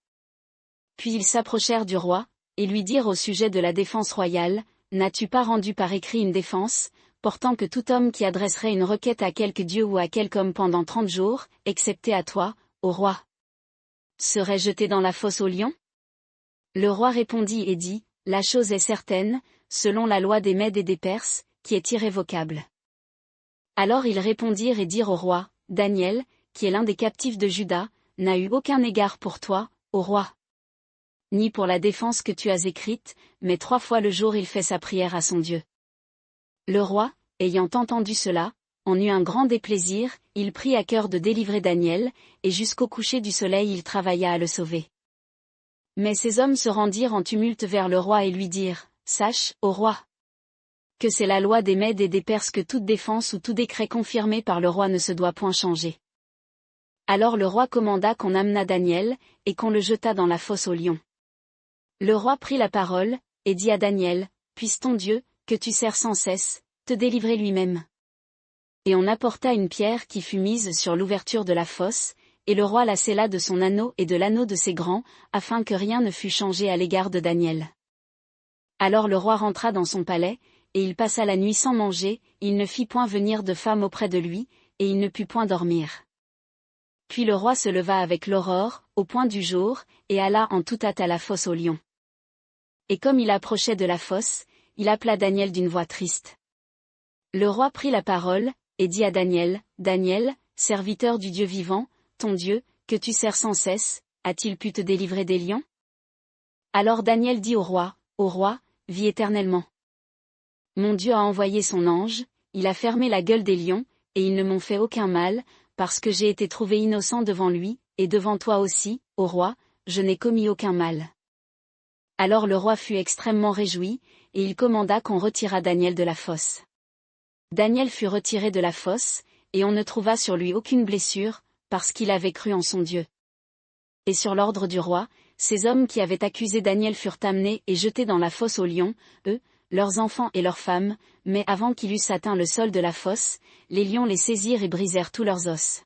Puis ils s'approchèrent du roi, et lui dirent au sujet de la défense royale, « N'as-tu pas rendu par écrit une défense, portant que tout homme qui adresserait une requête à quelque dieu ou à quelque homme pendant 30 jours, excepté à toi, ô roi, serait jeté dans la fosse aux lions ?» Le roi répondit et dit, « La chose est certaine, selon la loi des Mèdes et des Perses, qui est irrévocable. » Alors ils répondirent et dirent au roi, « Daniel, qui est l'un des captifs de Juda, n'a eu aucun égard pour toi, ô roi. Ni pour la défense que tu as écrite, mais 3 fois le jour il fait sa prière à son Dieu. » Le roi, ayant entendu cela, en eut un grand déplaisir, il prit à cœur de délivrer Daniel, et jusqu'au coucher du soleil il travailla à le sauver. Mais ces hommes se rendirent en tumulte vers le roi et lui dirent, « Sache, ô roi, que c'est la loi des Mèdes et des Perses que toute défense ou tout décret confirmé par le roi ne se doit point changer. » Alors le roi commanda qu'on amenât Daniel, et qu'on le jetât dans la fosse aux lions. Le roi prit la parole, et dit à Daniel, « Puisse ton Dieu, que tu sers sans cesse, te délivrer lui-même. » Et on apporta une pierre qui fut mise sur l'ouverture de la fosse, et le roi la scella de son anneau et de l'anneau de ses grands, afin que rien ne fût changé à l'égard de Daniel. Alors le roi rentra dans son palais, et il passa la nuit sans manger, il ne fit point venir de femme auprès de lui, et il ne put point dormir. Puis le roi se leva avec l'aurore, au point du jour, et alla en toute hâte à la fosse aux lions. Et comme il approchait de la fosse, il appela Daniel d'une voix triste. Le roi prit la parole, et dit à Daniel, « Daniel, serviteur du Dieu vivant, ton Dieu, que tu sers sans cesse, a-t-il pu te délivrer des lions ?» Alors Daniel dit au roi, « Ô roi, vis éternellement. Mon Dieu a envoyé son ange, il a fermé la gueule des lions, et ils ne m'ont fait aucun mal, parce que j'ai été trouvé innocent devant lui, et devant toi aussi, ô roi, je n'ai commis aucun mal. » Alors le roi fut extrêmement réjoui, et il commanda qu'on retirât Daniel de la fosse. Daniel fut retiré de la fosse, et on ne trouva sur lui aucune blessure, parce qu'il avait cru en son Dieu. Et sur l'ordre du roi, ces hommes qui avaient accusé Daniel furent amenés et jetés dans la fosse aux lions, eux, leurs enfants et leurs femmes, mais avant qu'ils eussent atteint le sol de la fosse, les lions les saisirent et brisèrent tous leurs os.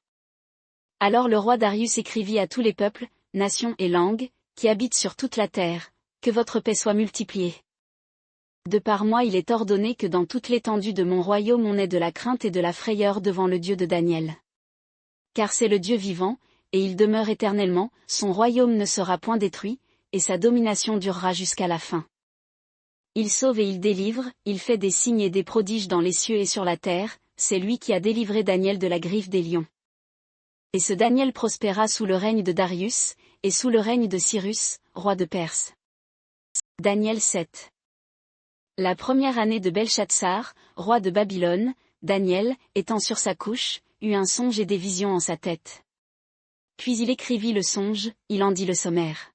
Alors le roi Darius écrivit à tous les peuples, nations et langues, qui habitent sur toute la terre, que votre paix soit multipliée. De par moi il est ordonné que dans toute l'étendue de mon royaume on ait de la crainte et de la frayeur devant le Dieu de Daniel. Car c'est le Dieu vivant, et il demeure éternellement, son royaume ne sera point détruit, et sa domination durera jusqu'à la fin. Il sauve et il délivre, il fait des signes et des prodiges dans les cieux et sur la terre, c'est lui qui a délivré Daniel de la griffe des lions. Et ce Daniel prospéra sous le règne de Darius, et sous le règne de Cyrus, roi de Perse. Daniel 7. La première année de Belchatsar, roi de Babylone, Daniel, étant sur sa couche, eut un songe et des visions en sa tête. Puis il écrivit le songe, il en dit le sommaire.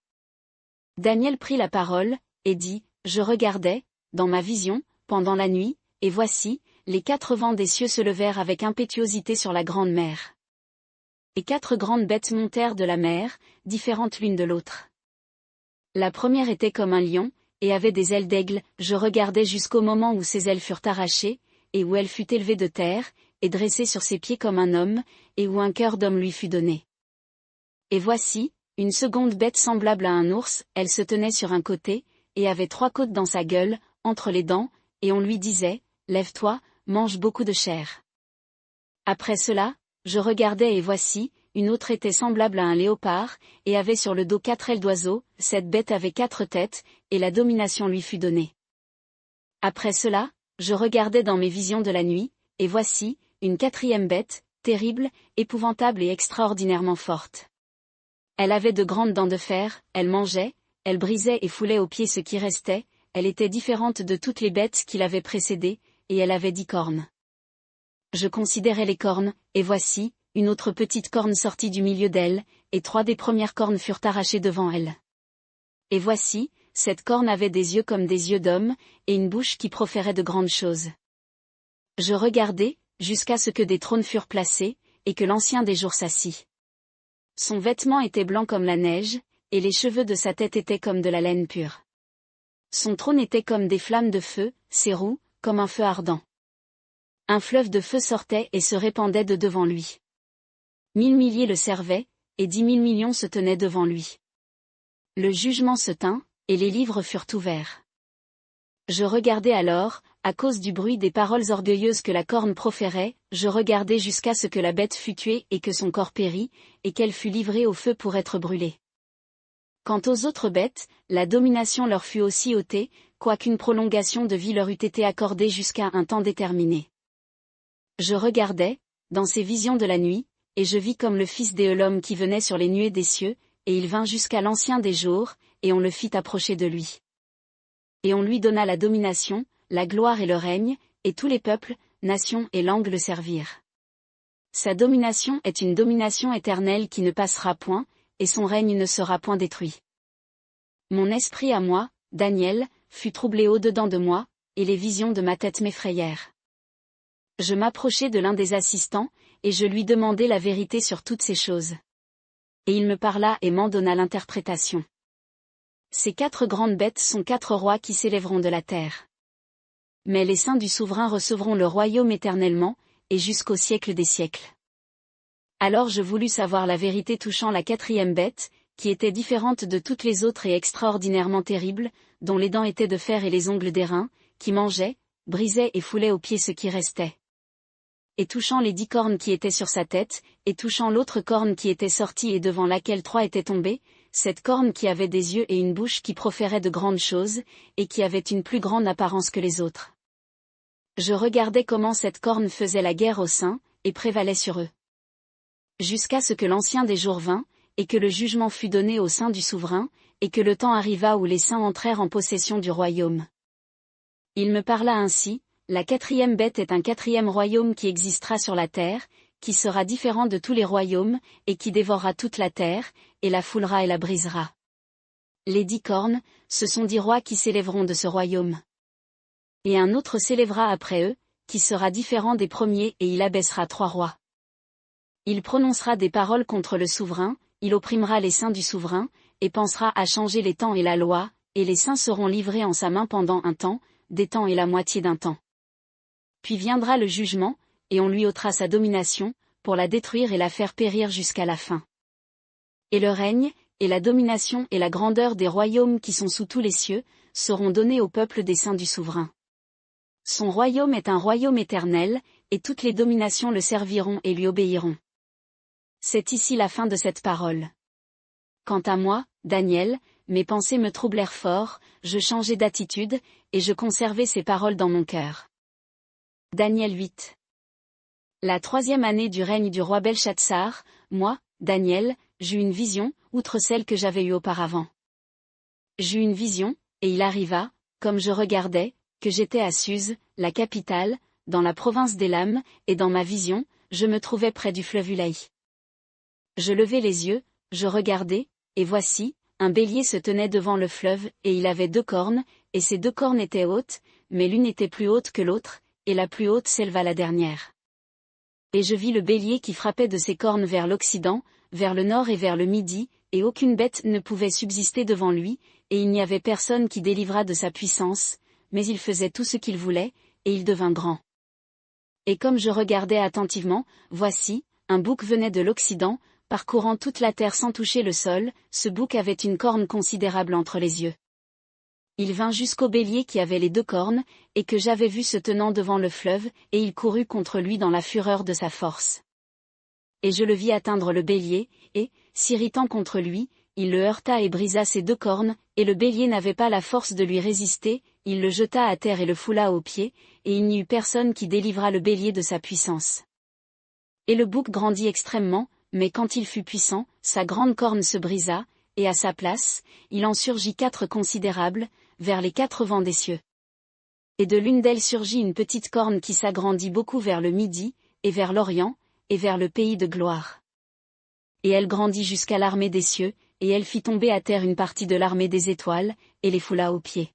Daniel prit la parole, et dit, « Je regardais, dans ma vision, pendant la nuit, et voici, les 4 vents des cieux se levèrent avec impétuosité sur la grande mer. Et 4 grandes bêtes montèrent de la mer, différentes l'une de l'autre. La première était comme un lion, et avait des ailes d'aigle, je regardais jusqu'au moment où ses ailes furent arrachées, et où elle fut élevée de terre, et dressée sur ses pieds comme un homme, et où un cœur d'homme lui fut donné. Et voici, une seconde bête semblable à un ours, elle se tenait sur un côté, et avait 3 côtes dans sa gueule, entre les dents, et on lui disait, lève-toi, mange beaucoup de chair. Après cela, je regardais et voici, une autre était semblable à un léopard, et avait sur le dos 4 ailes d'oiseau, cette bête avait 4 têtes, et la domination lui fut donnée. Après cela, je regardais dans mes visions de la nuit, et voici, une 4e bête, terrible, épouvantable et extraordinairement forte. Elle avait de grandes dents de fer, elle mangeait, elle brisait et foulait aux pieds ce qui restait, elle était différente de toutes les bêtes qui l'avaient précédée, et elle avait 10 cornes. Je considérais les cornes, et voici, une autre petite corne sortit du milieu d'elle, et 3 des premières cornes furent arrachées devant elle. Et voici, cette corne avait des yeux comme des yeux d'homme, et une bouche qui proférait de grandes choses. Je regardai, jusqu'à ce que des trônes furent placés, et que l'ancien des jours s'assit. Son vêtement était blanc comme la neige, et les cheveux de sa tête étaient comme de la laine pure. Son trône était comme des flammes de feu, ses roues, comme un feu ardent. Un fleuve de feu sortait et se répandait de devant lui. 1000 milliers le servaient, et 10 000 millions se tenaient devant lui. Le jugement se tint, et les livres furent ouverts. Je regardais alors, à cause du bruit des paroles orgueilleuses que la corne proférait, je regardais jusqu'à ce que la bête fût tuée et que son corps périt, et qu'elle fût livrée au feu pour être brûlée. Quant aux autres bêtes, la domination leur fut aussi ôtée, quoiqu'une prolongation de vie leur eût été accordée jusqu'à un temps déterminé. Je regardais, dans ces visions de la nuit, et je vis comme le Fils d'Homme qui venait sur les nuées des cieux, et il vint jusqu'à l'Ancien des jours, et on le fit approcher de lui. Et on lui donna la domination, la gloire et le règne, et tous les peuples, nations et langues le servirent. Sa domination est une domination éternelle qui ne passera point, et son règne ne sera point détruit. Mon esprit à moi, Daniel, fut troublé au-dedans de moi, et les visions de ma tête m'effrayèrent. Je m'approchai de l'un des assistants, et je lui demandai la vérité sur toutes ces choses. Et il me parla et m'en donna l'interprétation. Ces 4 grandes bêtes sont 4 rois qui s'élèveront de la terre. Mais les saints du souverain recevront le royaume éternellement, et jusqu'au siècle des siècles. Alors je voulus savoir la vérité touchant la 4e bête, qui était différente de toutes les autres et extraordinairement terrible, dont les dents étaient de fer et les ongles d'airain, qui mangeait, brisait et foulait aux pieds ce qui restait. Et touchant les 10 cornes qui étaient sur sa tête, et touchant l'autre corne qui était sortie et devant laquelle 3 étaient tombés, cette corne qui avait des yeux et une bouche qui proférait de grandes choses, et qui avait une plus grande apparence que les autres. Je regardais comment cette corne faisait la guerre aux saints, et prévalait sur eux. Jusqu'à ce que l'Ancien des jours vînt, et que le jugement fut donné aux saints du souverain, et que le temps arriva où les saints entrèrent en possession du royaume. Il me parla ainsi, la 4e bête est un 4e royaume qui existera sur la terre, qui sera différent de tous les royaumes, et qui dévorera toute la terre, et la foulera et la brisera. Les 10 cornes, ce sont 10 rois qui s'élèveront de ce royaume. Et un autre s'élèvera après eux, qui sera différent des premiers et il abaissera 3 rois. Il prononcera des paroles contre le souverain, il opprimera les saints du souverain, et pensera à changer les temps et la loi, et les saints seront livrés en sa main pendant un temps, des temps et la moitié d'un temps. Puis viendra le jugement, et on lui ôtera sa domination, pour la détruire et la faire périr jusqu'à la fin. Et le règne, et la domination et la grandeur des royaumes qui sont sous tous les cieux, seront donnés au peuple des saints du souverain. Son royaume est un royaume éternel, et toutes les dominations le serviront et lui obéiront. C'est ici la fin de cette parole. Quant à moi, Daniel, mes pensées me troublèrent fort, je changeai d'attitude, et je conservai ces paroles dans mon cœur. Daniel 8. La 3e année du règne du roi Belchatsar, moi, Daniel, j'eus une vision, outre celle que j'avais eue auparavant. J'eus une vision, et il arriva, comme je regardais, que j'étais à Suse, la capitale, dans la province d'Élam, et dans ma vision, je me trouvais près du fleuve Ulaï. Je levai les yeux, je regardai, et voici, un bélier se tenait devant le fleuve, et il avait 2 cornes, et ces 2 cornes étaient hautes, mais l'une était plus haute que l'autre, et la plus haute s'éleva la dernière. Et je vis le bélier qui frappait de ses cornes vers l'Occident, vers le nord et vers le midi, et aucune bête ne pouvait subsister devant lui, et il n'y avait personne qui délivrât de sa puissance, mais il faisait tout ce qu'il voulait, et il devint grand. Et comme je regardais attentivement, voici, un bouc venait de l'Occident, parcourant toute la terre sans toucher le sol, ce bouc avait une corne considérable entre les yeux. Il vint jusqu'au bélier qui avait les 2 cornes, et que j'avais vu se tenant devant le fleuve, et il courut contre lui dans la fureur de sa force. Et je le vis atteindre le bélier, et, s'irritant contre lui, il le heurta et brisa ses 2 cornes, et le bélier n'avait pas la force de lui résister, il le jeta à terre et le foula aux pieds, et il n'y eut personne qui délivra le bélier de sa puissance. Et le bouc grandit extrêmement, mais quand il fut puissant, sa grande corne se brisa, et à sa place, il en surgit 4 considérables, vers les 4 vents des cieux. Et de l'une d'elles surgit une petite corne qui s'agrandit beaucoup vers le midi, et vers l'Orient, et vers le pays de gloire. Et elle grandit jusqu'à l'armée des cieux, et elle fit tomber à terre une partie de l'armée des étoiles, et les foula aux pieds.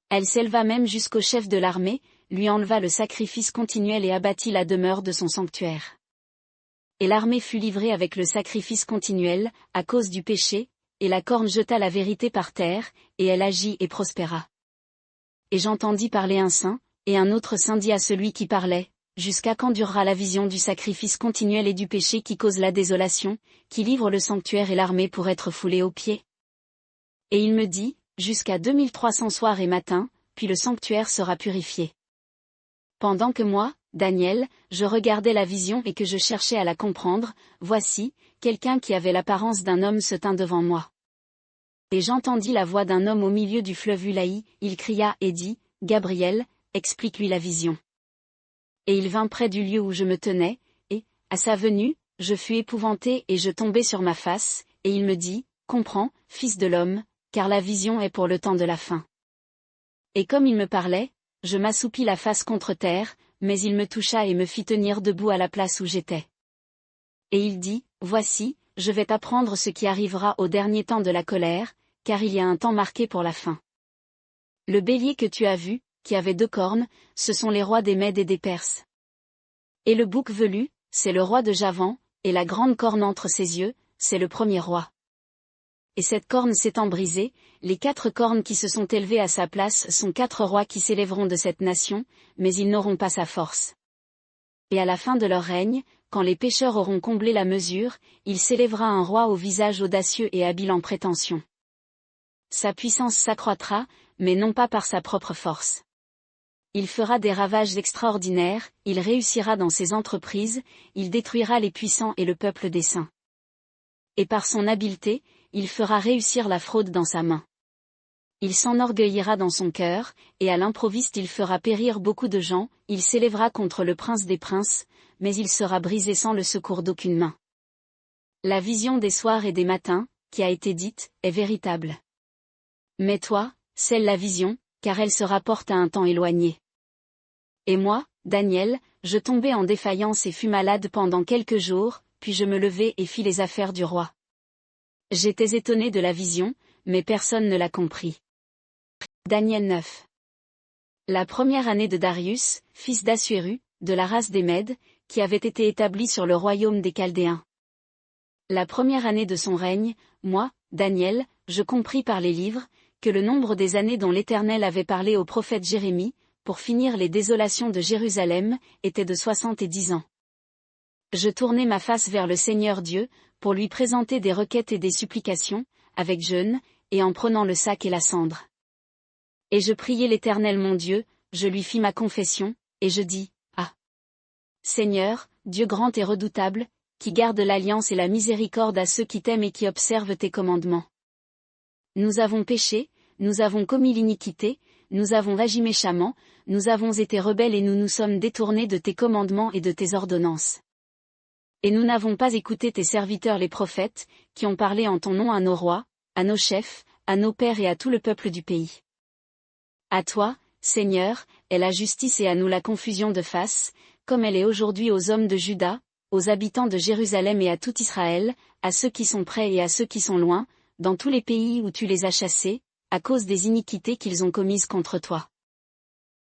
Elle s'éleva même jusqu'au chef de l'armée, lui enleva le sacrifice continuel et abattit la demeure de son sanctuaire. Et l'armée fut livrée avec le sacrifice continuel, à cause du péché, et la corne jeta la vérité par terre, et elle agit et prospéra. Et j'entendis parler un saint, et un autre saint dit à celui qui parlait, jusqu'à quand durera la vision du sacrifice continuel et du péché qui cause la désolation, qui livre le sanctuaire et l'armée pour être foulés aux pieds? Et il me dit, jusqu'à 2300 soirs et matins, puis le sanctuaire sera purifié. Pendant que moi, Daniel, je regardais la vision et que je cherchais à la comprendre, voici, quelqu'un qui avait l'apparence d'un homme se tint devant moi. Et j'entendis la voix d'un homme au milieu du fleuve Ulaï, il cria et dit, Gabriel, explique-lui la vision. Et il vint près du lieu où je me tenais, et, à sa venue, je fus épouvanté et je tombai sur ma face, et il me dit, comprends, fils de l'homme, car la vision est pour le temps de la fin. Et comme il me parlait, je m'assoupis la face contre terre, mais il me toucha et me fit tenir debout à la place où j'étais. Et il dit, voici, je vais t'apprendre ce qui arrivera au dernier temps de la colère, car il y a un temps marqué pour la fin. Le bélier que tu as vu, qui avait 2 cornes, ce sont les rois des Mèdes et des Perses. Et le bouc velu, c'est le roi de Javan, et la grande corne entre ses yeux, c'est le premier roi. Et cette corne s'étant brisée, les 4 cornes qui se sont élevées à sa place sont 4 rois qui s'élèveront de cette nation, mais ils n'auront pas sa force. Et à la fin de leur règne, quand les pécheurs auront comblé la mesure, il s'élèvera un roi au visage audacieux et habile en prétention. Sa puissance s'accroîtra, mais non pas par sa propre force. Il fera des ravages extraordinaires, il réussira dans ses entreprises, il détruira les puissants et le peuple des saints. Et par son habileté, il fera réussir la fraude dans sa main. Il s'enorgueillira dans son cœur, et à l'improviste il fera périr beaucoup de gens, il s'élèvera contre le prince des princes, mais il sera brisé sans le secours d'aucune main. La vision des soirs et des matins, qui a été dite, est véritable. Mais toi, scelle la vision, car elle se rapporte à un temps éloigné. Et moi, Daniel, je tombai en défaillance et fus malade pendant quelques jours, puis je me levai et fis les affaires du roi. J'étais étonné de la vision, mais personne ne l'a compris. Daniel 9. La première année de Darius, fils d'Assuéru, de la race des Mèdes, qui avait été établi sur le royaume des Chaldéens. La première année de son règne, moi, Daniel, je compris par les livres, que le nombre des années dont l'Éternel avait parlé au prophète Jérémie, pour finir les désolations de Jérusalem, était de 70 ans. Je tournai ma face vers le Seigneur Dieu, pour lui présenter des requêtes et des supplications, avec jeûne, et en prenant le sac et la cendre. Et je priai l'Éternel mon Dieu, je lui fis ma confession, et je dis, Ah! Seigneur, Dieu grand et redoutable, qui garde l'alliance et la miséricorde à ceux qui t'aiment et qui observent tes commandements. Nous avons péché, nous avons commis l'iniquité, nous avons agi méchamment, nous avons été rebelles et nous nous sommes détournés de tes commandements et de tes ordonnances. Et nous n'avons pas écouté tes serviteurs les prophètes, qui ont parlé en ton nom à nos rois, à nos chefs, à nos pères et à tout le peuple du pays. À toi, Seigneur, est la justice et à nous la confusion de face, comme elle est aujourd'hui aux hommes de Juda, aux habitants de Jérusalem et à tout Israël, à ceux qui sont près et à ceux qui sont loin, dans tous les pays où tu les as chassés, à cause des iniquités qu'ils ont commises contre toi.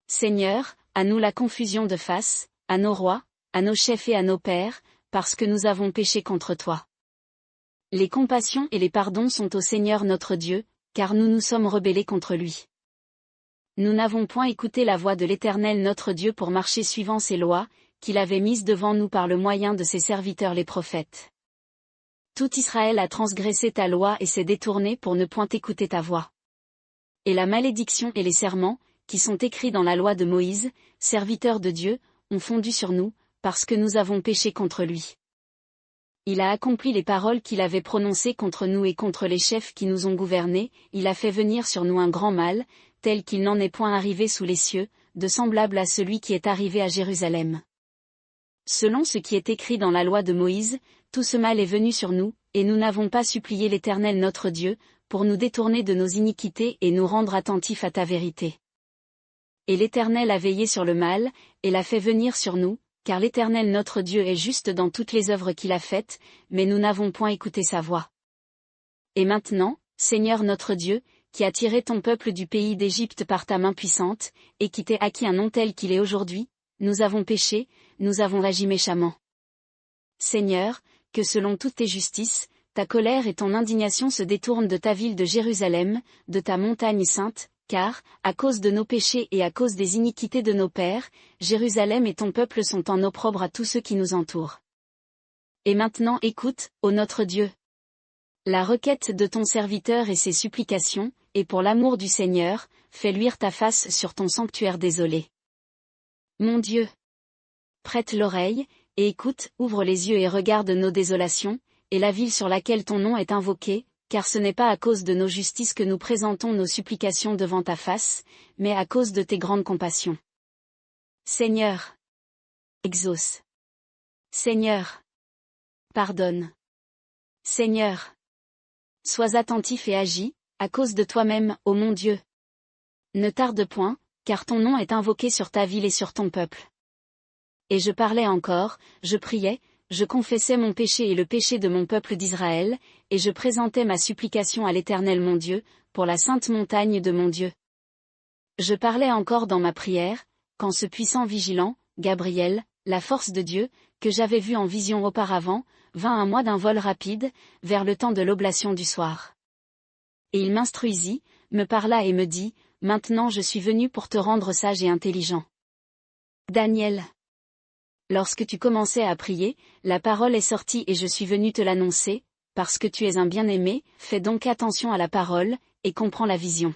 Seigneur, à nous la confusion de face, à nos rois, à nos chefs et à nos pères, parce que nous avons péché contre toi. Les compassions et les pardons sont au Seigneur notre Dieu, car nous nous sommes rebellés contre lui. Nous n'avons point écouté la voix de l'Éternel notre Dieu pour marcher suivant ses lois, qu'il avait mises devant nous par le moyen de ses serviteurs les prophètes. Tout Israël a transgressé ta loi et s'est détourné pour ne point écouter ta voix. Et la malédiction et les serments, qui sont écrits dans la loi de Moïse, serviteur de Dieu, ont fondu sur nous, parce que nous avons péché contre lui. Il a accompli les paroles qu'il avait prononcées contre nous et contre les chefs qui nous ont gouvernés, il a fait venir sur nous un grand mal, tel qu'il n'en est point arrivé sous les cieux, de semblable à celui qui est arrivé à Jérusalem. Selon ce qui est écrit dans la loi de Moïse, tout ce mal est venu sur nous, et nous n'avons pas supplié l'Éternel notre Dieu, pour nous détourner de nos iniquités et nous rendre attentifs à ta vérité. Et l'Éternel a veillé sur le mal, et l'a fait venir sur nous, car l'Éternel notre Dieu est juste dans toutes les œuvres qu'il a faites, mais nous n'avons point écouté sa voix. Et maintenant, Seigneur notre Dieu, qui a tiré ton peuple du pays d'Égypte par ta main puissante, et qui t'ait acquis un nom tel qu'il est aujourd'hui, nous avons péché, nous avons agi méchamment. Seigneur, que selon toutes tes justices, ta colère et ton indignation se détournent de ta ville de Jérusalem, de ta montagne sainte, car, à cause de nos péchés et à cause des iniquités de nos pères, Jérusalem et ton peuple sont en opprobre à tous ceux qui nous entourent. Et maintenant écoute, ô notre Dieu, la requête de ton serviteur et ses supplications, et pour l'amour du Seigneur, fais luire ta face sur ton sanctuaire désolé. Mon Dieu, prête l'oreille, et écoute, ouvre les yeux et regarde nos désolations, et la ville sur laquelle ton nom est invoqué, car ce n'est pas à cause de nos justices que nous présentons nos supplications devant ta face, mais à cause de tes grandes compassions. Seigneur, exauce. Seigneur, pardonne. Seigneur, sois attentif et agis, à cause de toi-même, ô mon Dieu. Ne tarde point, car ton nom est invoqué sur ta ville et sur ton peuple. Et je parlais encore, je priais, je confessais mon péché et le péché de mon peuple d'Israël, et je présentais ma supplication à l'Éternel mon Dieu, pour la sainte montagne de mon Dieu. Je parlais encore dans ma prière, quand ce puissant vigilant, Gabriel, la force de Dieu, que j'avais vu en vision auparavant, vint à moi d'un vol rapide, vers le temps de l'oblation du soir. Et il m'instruisit, me parla et me dit, maintenant je suis venu pour te rendre sage et intelligent. Daniel. Lorsque tu commençais à prier, la parole est sortie et je suis venu te l'annoncer, parce que tu es un bien-aimé, fais donc attention à la parole, et comprends la vision.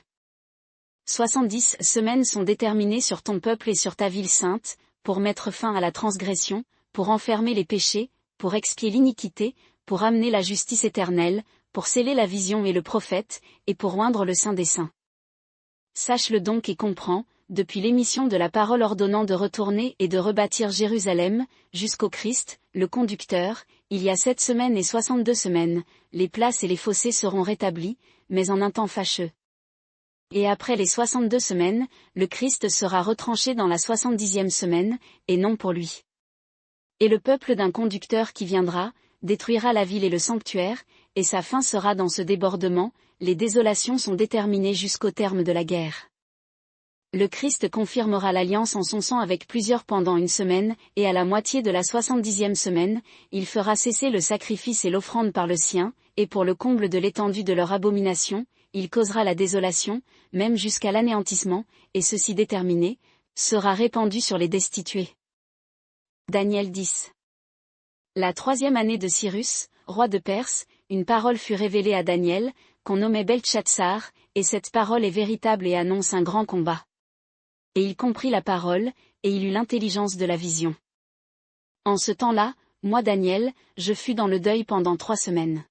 70 semaines sont déterminées sur ton peuple et sur ta ville sainte, pour mettre fin à la transgression, pour enfermer les péchés, pour expier l'iniquité, pour amener la justice éternelle, pour sceller la vision et le prophète, et pour oindre le Saint des Saints. Sache-le donc et comprends, depuis l'émission de la parole ordonnant de retourner et de rebâtir Jérusalem, jusqu'au Christ, le conducteur, il y a 7 semaines et 62 semaines, les places et les fossés seront rétablis, mais en un temps fâcheux. Et après les 62 semaines, le Christ sera retranché dans la 70e semaine, et non pour lui. Et le peuple d'un conducteur qui viendra, détruira la ville et le sanctuaire, et sa fin sera dans ce débordement, les désolations sont déterminées jusqu'au terme de la guerre. Le Christ confirmera l'alliance en son sang avec plusieurs pendant une semaine, et à la moitié de la 70e semaine, il fera cesser le sacrifice et l'offrande par le sien, et pour le comble de l'étendue de leur abomination, il causera la désolation, même jusqu'à l'anéantissement, et ceci déterminé, sera répandu sur les destitués. Daniel 10. La 3e année de Cyrus, roi de Perse, une parole fut révélée à Daniel, qu'on nommait Beltchatsar, et cette parole est véritable et annonce un grand combat. Et il comprit la parole, et il eut l'intelligence de la vision. En ce temps-là, moi Daniel, je fus dans le deuil pendant 3 semaines.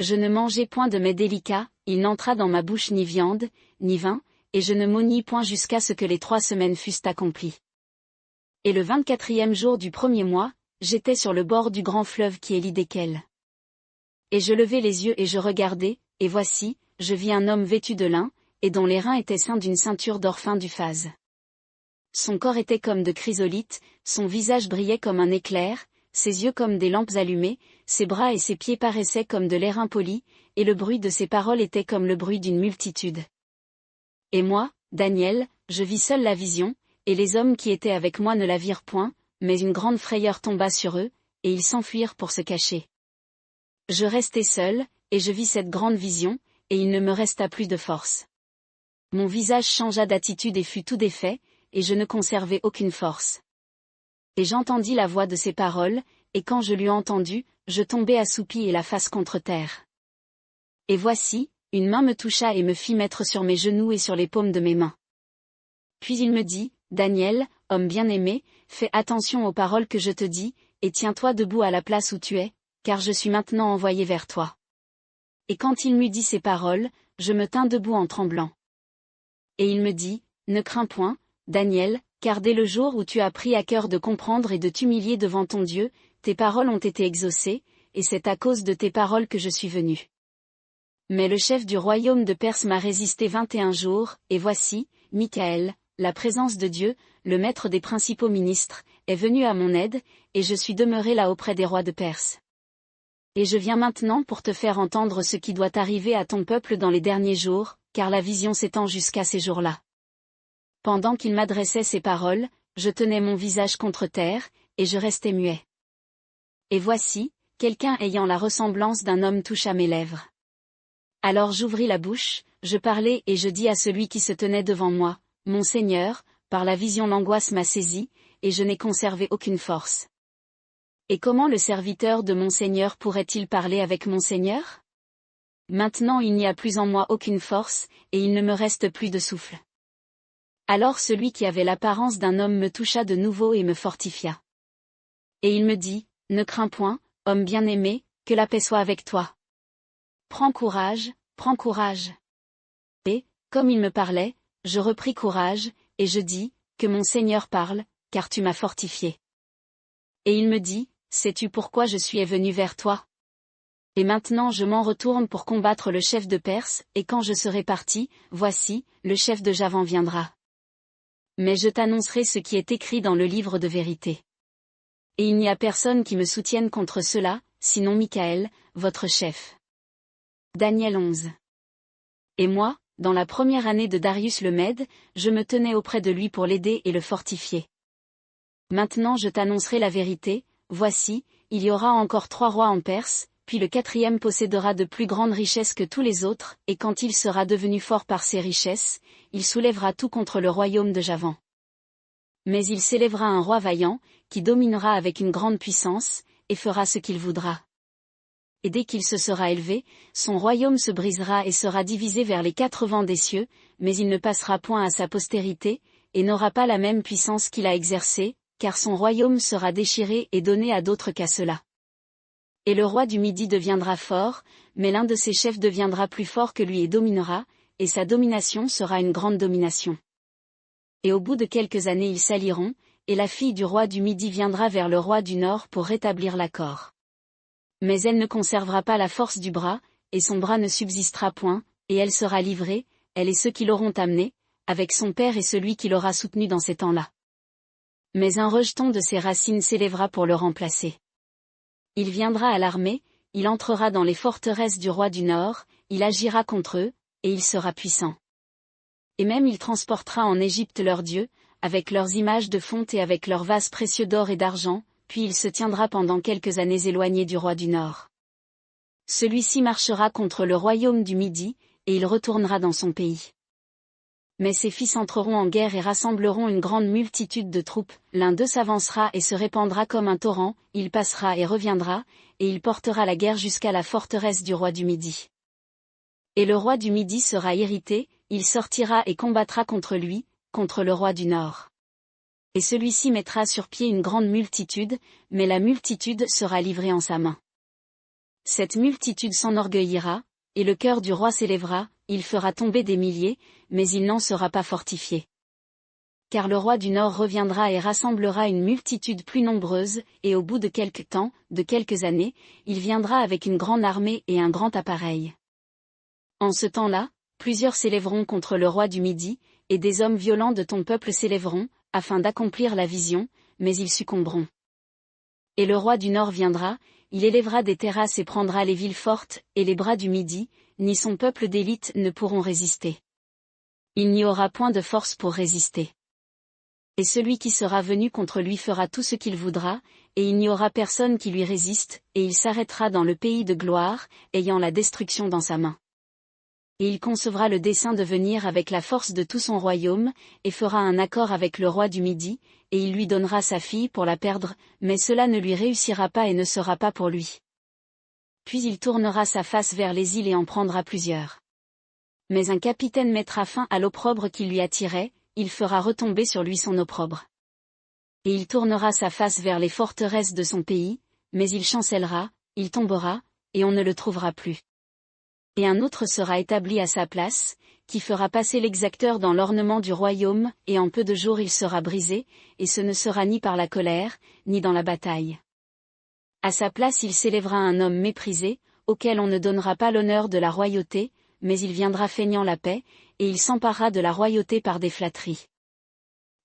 Je ne mangeai point de mets délicats, il n'entra dans ma bouche ni viande, ni vin, et je ne m'honnis point jusqu'à ce que les 3 semaines fussent accomplies. Et le 24e jour du 1er mois, j'étais sur le bord du grand fleuve qui est l'Hidékel. Et je levai les yeux et je regardai, et voici, je vis un homme vêtu de lin, et dont les reins étaient ceints d'une ceinture d'or fin d'Uphase. Son corps était comme de chrysolite, son visage brillait comme un éclair, ses yeux comme des lampes allumées, ses bras et ses pieds paraissaient comme de l'airain poli, et le bruit de ses paroles était comme le bruit d'une multitude. Et moi, Daniel, je vis seul la vision, et les hommes qui étaient avec moi ne la virent point, mais une grande frayeur tomba sur eux, et ils s'enfuirent pour se cacher. Je restai seul, et je vis cette grande vision, et il ne me resta plus de force. Mon visage changea d'attitude et fut tout défait, et je ne conservai aucune force. Et j'entendis la voix de ces paroles, et quand je l'eus entendue, je tombai assoupi et la face contre terre. Et voici, une main me toucha et me fit mettre sur mes genoux et sur les paumes de mes mains. Puis il me dit, Daniel, homme bien-aimé, fais attention aux paroles que je te dis, et tiens-toi debout à la place où tu es, car je suis maintenant envoyé vers toi. Et quand il m'eut dit ces paroles, je me tins debout en tremblant. Et il me dit, ne crains point, Daniel, car dès le jour où tu as pris à cœur de comprendre et de t'humilier devant ton Dieu, tes paroles ont été exaucées, et c'est à cause de tes paroles que je suis venu. Mais le chef du royaume de Perse m'a résisté 21 jours, et voici, Michaël, la présence de Dieu, le maître des principaux ministres, est venu à mon aide, et je suis demeuré là auprès des rois de Perse. Et je viens maintenant pour te faire entendre ce qui doit arriver à ton peuple dans les derniers jours, car la vision s'étend jusqu'à ces jours-là. Pendant qu'il m'adressait ces paroles, je tenais mon visage contre terre, et je restais muet. Et voici, quelqu'un ayant la ressemblance d'un homme toucha mes lèvres. Alors j'ouvris la bouche, je parlais et je dis à celui qui se tenait devant moi, Mon Seigneur, par la vision l'angoisse m'a saisi, et je n'ai conservé aucune force. Et comment le serviteur de mon Seigneur pourrait-il parler avec mon Seigneur? Maintenant il n'y a plus en moi aucune force, et il ne me reste plus de souffle. Alors celui qui avait l'apparence d'un homme me toucha de nouveau et me fortifia. Et il me dit, Ne crains point, homme bien-aimé, que la paix soit avec toi. Prends courage, prends courage. Et, comme il me parlait, je repris courage, et je dis, Que mon Seigneur parle, car tu m'as fortifié. Et il me dit, Sais-tu pourquoi je suis venu vers toi? Et maintenant je m'en retourne pour combattre le chef de Perse, et quand je serai parti, voici, le chef de Javan viendra. Mais je t'annoncerai ce qui est écrit dans le livre de vérité. Et il n'y a personne qui me soutienne contre cela, sinon Michaël, votre chef. Daniel 11. Et moi, dans la première année de Darius le Mède, je me tenais auprès de lui pour l'aider et le fortifier. Maintenant je t'annoncerai la vérité, voici, il y aura encore 3 rois en Perse, puis le 4e possédera de plus grandes richesses que tous les autres, et quand il sera devenu fort par ses richesses, il soulèvera tout contre le royaume de Javan. Mais il s'élèvera un roi vaillant, qui dominera avec une grande puissance, et fera ce qu'il voudra. Et dès qu'il se sera élevé, son royaume se brisera et sera divisé vers les 4 vents des cieux, mais il ne passera point à sa postérité, et n'aura pas la même puissance qu'il a exercée, car son royaume sera déchiré et donné à d'autres qu'à cela. Et le roi du Midi deviendra fort, mais l'un de ses chefs deviendra plus fort que lui et dominera, et sa domination sera une grande domination. Et au bout de quelques années ils s'allieront, et la fille du roi du Midi viendra vers le roi du Nord pour rétablir l'accord. Mais elle ne conservera pas la force du bras, et son bras ne subsistera point, et elle sera livrée, elle et ceux qui l'auront amenée, avec son père et celui qui l'aura soutenu dans ces temps-là. Mais un rejeton de ses racines s'élèvera pour le remplacer. Il viendra à l'armée, il entrera dans les forteresses du roi du Nord, il agira contre eux, et il sera puissant. Et même il transportera en Égypte leurs dieux, avec leurs images de fonte et avec leurs vases précieux d'or et d'argent, puis il se tiendra pendant quelques années éloigné du roi du Nord. Celui-ci marchera contre le royaume du Midi, et il retournera dans son pays. Mais ses fils entreront en guerre et rassembleront une grande multitude de troupes, l'un d'eux s'avancera et se répandra comme un torrent, il passera et reviendra, et il portera la guerre jusqu'à la forteresse du roi du Midi. Et le roi du Midi sera irrité, il sortira et combattra contre lui, contre le roi du Nord. Et celui-ci mettra sur pied une grande multitude, mais la multitude sera livrée en sa main. Cette multitude s'enorgueillira, et le cœur du roi s'élèvera, il fera tomber des milliers, mais il n'en sera pas fortifié. Car le roi du Nord reviendra et rassemblera une multitude plus nombreuse, et au bout de quelque temps, de quelques années, il viendra avec une grande armée et un grand appareil. En ce temps-là, plusieurs s'élèveront contre le roi du Midi, et des hommes violents de ton peuple s'élèveront, afin d'accomplir la vision, mais ils succomberont. Et le roi du Nord viendra, il élèvera des terrasses et prendra les villes fortes, et les bras du Midi, ni son peuple d'élite ne pourront résister. Il n'y aura point de force pour résister. Et celui qui sera venu contre lui fera tout ce qu'il voudra, et il n'y aura personne qui lui résiste, et il s'arrêtera dans le pays de gloire, ayant la destruction dans sa main. Et il concevra le dessein de venir avec la force de tout son royaume, et fera un accord avec le roi du Midi, et il lui donnera sa fille pour la perdre, mais cela ne lui réussira pas et ne sera pas pour lui. Puis il tournera sa face vers les îles et en prendra plusieurs. Mais un capitaine mettra fin à l'opprobre qui lui attirait, il fera retomber sur lui son opprobre. Et il tournera sa face vers les forteresses de son pays, mais il chancellera, il tombera, et on ne le trouvera plus. Et un autre sera établi à sa place, qui fera passer l'exacteur dans l'ornement du royaume, et en peu de jours il sera brisé, et ce ne sera ni par la colère, ni dans la bataille. À sa place il s'élèvera un homme méprisé, auquel on ne donnera pas l'honneur de la royauté, mais il viendra feignant la paix, et il s'emparera de la royauté par des flatteries.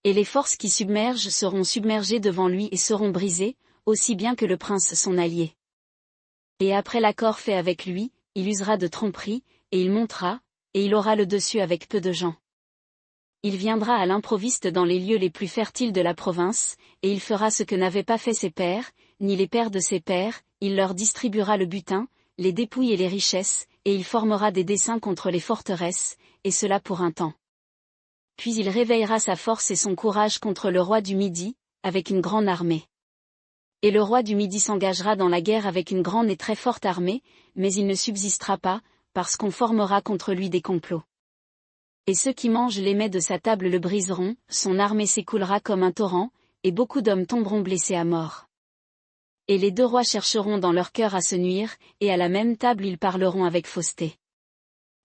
Et les forces qui submergent seront submergées devant lui et seront brisées, aussi bien que le prince son allié. Et après l'accord fait avec lui, il usera de tromperie, et il montera, et il aura le dessus avec peu de gens. Il viendra à l'improviste dans les lieux les plus fertiles de la province, et il fera ce que n'avaient pas fait ses pères, ni les pères de ses pères, il leur distribuera le butin, les dépouilles et les richesses, et il formera des desseins contre les forteresses, et cela pour un temps. Puis il réveillera sa force et son courage contre le roi du Midi, avec une grande armée. Et le roi du Midi s'engagera dans la guerre avec une grande et très forte armée, mais il ne subsistera pas, parce qu'on formera contre lui des complots. Et ceux qui mangent les mets de sa table le briseront, son armée s'écoulera comme un torrent, et beaucoup d'hommes tomberont blessés à mort. Et les deux rois chercheront dans leur cœur à se nuire, et à la même table ils parleront avec fausseté.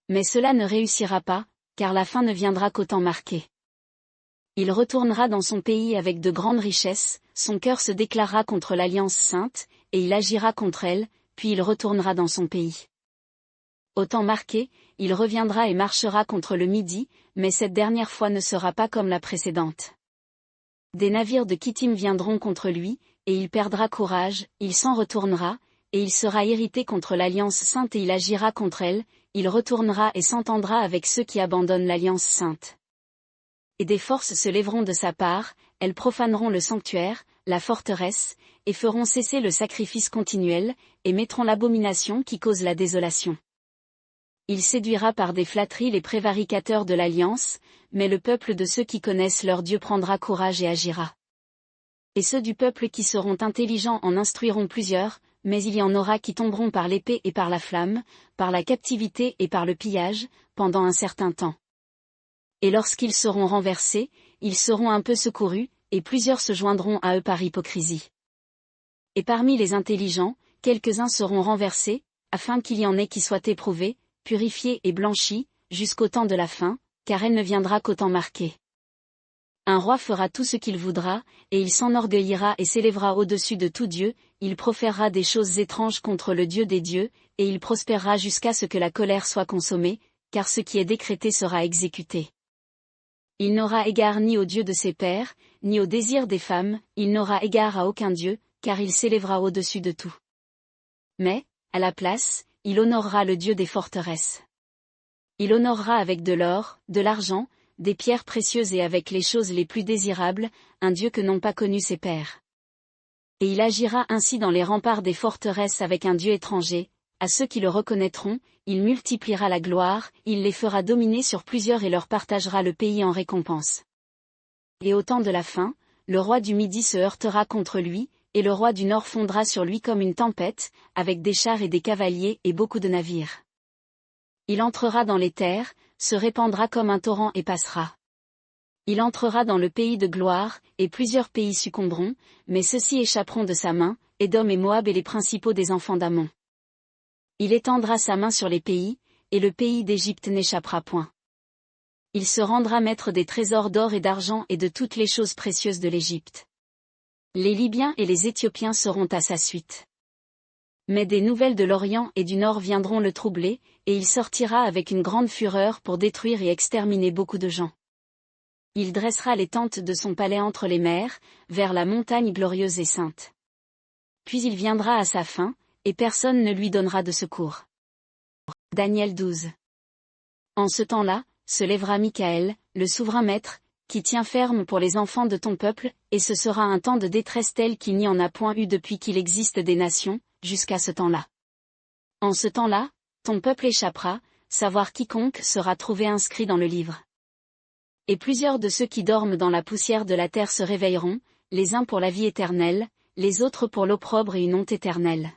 Mais cela ne réussira pas, car la fin ne viendra qu'au temps marqué. Il retournera dans son pays avec de grandes richesses, son cœur se déclarera contre l'Alliance sainte, et il agira contre elle, puis il retournera dans son pays. Au temps marqué, il reviendra et marchera contre le Midi, mais cette dernière fois ne sera pas comme la précédente. Des navires de Kittim viendront contre lui, et il perdra courage, il s'en retournera, et il sera irrité contre l'Alliance sainte et il agira contre elle, il retournera et s'entendra avec ceux qui abandonnent l'Alliance sainte. Et des forces se lèveront de sa part, elles profaneront le sanctuaire, la forteresse, et feront cesser le sacrifice continuel, et mettront l'abomination qui cause la désolation. Il séduira par des flatteries les prévaricateurs de l'Alliance, mais le peuple de ceux qui connaissent leur Dieu prendra courage et agira. Et ceux du peuple qui seront intelligents en instruiront plusieurs, mais il y en aura qui tomberont par l'épée et par la flamme, par la captivité et par le pillage, pendant un certain temps. Et lorsqu'ils seront renversés, ils seront un peu secourus, et plusieurs se joindront à eux par hypocrisie. Et parmi les intelligents, quelques-uns seront renversés, afin qu'il y en ait qui soient éprouvés, purifiés et blanchis, jusqu'au temps de la fin, car elle ne viendra qu'au temps marqué. Un roi fera tout ce qu'il voudra, et il s'enorgueillira et s'élèvera au-dessus de tout Dieu, il proférera des choses étranges contre le Dieu des dieux, et il prospérera jusqu'à ce que la colère soit consommée, car ce qui est décrété sera exécuté. Il n'aura égard ni au Dieu de ses pères, ni au désir des femmes, il n'aura égard à aucun Dieu, car il s'élèvera au-dessus de tout. Mais, à la place, il honorera le Dieu des forteresses. Il honorera avec de l'or, de l'argent, des pierres précieuses et avec les choses les plus désirables, un Dieu que n'ont pas connu ses pères. Et il agira ainsi dans les remparts des forteresses avec un Dieu étranger, à ceux qui le reconnaîtront, il multipliera la gloire, il les fera dominer sur plusieurs et leur partagera le pays en récompense. Et au temps de la fin, le roi du Midi se heurtera contre lui, et le roi du Nord fondra sur lui comme une tempête, avec des chars et des cavaliers et beaucoup de navires. Il entrera dans les terres, se répandra comme un torrent et passera. Il entrera dans le pays de gloire, et plusieurs pays succomberont, mais ceux-ci échapperont de sa main, Édom et Moab et les principaux des enfants d'Ammon. Il étendra sa main sur les pays, et le pays d'Égypte n'échappera point. Il se rendra maître des trésors d'or et d'argent et de toutes les choses précieuses de l'Égypte. Les Libyens et les Éthiopiens seront à sa suite. Mais des nouvelles de l'Orient et du Nord viendront le troubler, et il sortira avec une grande fureur pour détruire et exterminer beaucoup de gens. Il dressera les tentes de son palais entre les mers, vers la montagne glorieuse et sainte. Puis il viendra à sa fin, et personne ne lui donnera de secours. Daniel 12. En ce temps-là, se lèvera Michaël, le souverain maître, qui tient ferme pour les enfants de ton peuple, et ce sera un temps de détresse tel qu'il n'y en a point eu depuis qu'il existe des nations, jusqu'à ce temps-là. En ce temps-là, ton peuple échappera, savoir quiconque sera trouvé inscrit dans le livre. Et plusieurs de ceux qui dorment dans la poussière de la terre se réveilleront, les uns pour la vie éternelle, les autres pour l'opprobre et une honte éternelle.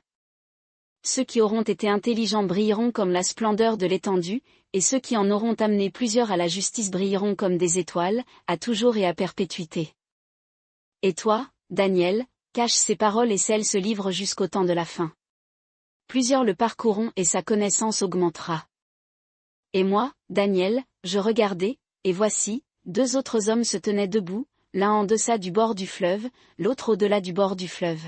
Ceux qui auront été intelligents brilleront comme la splendeur de l'étendue, et ceux qui en auront amené plusieurs à la justice brilleront comme des étoiles, à toujours et à perpétuité. Et toi, Daniel, cache ces paroles et scelle ce livre jusqu'au temps de la fin. Plusieurs le parcourront et sa connaissance augmentera. Et moi, Daniel, je regardai, et voici, deux autres hommes se tenaient debout, l'un en deçà du bord du fleuve, l'autre au-delà du bord du fleuve.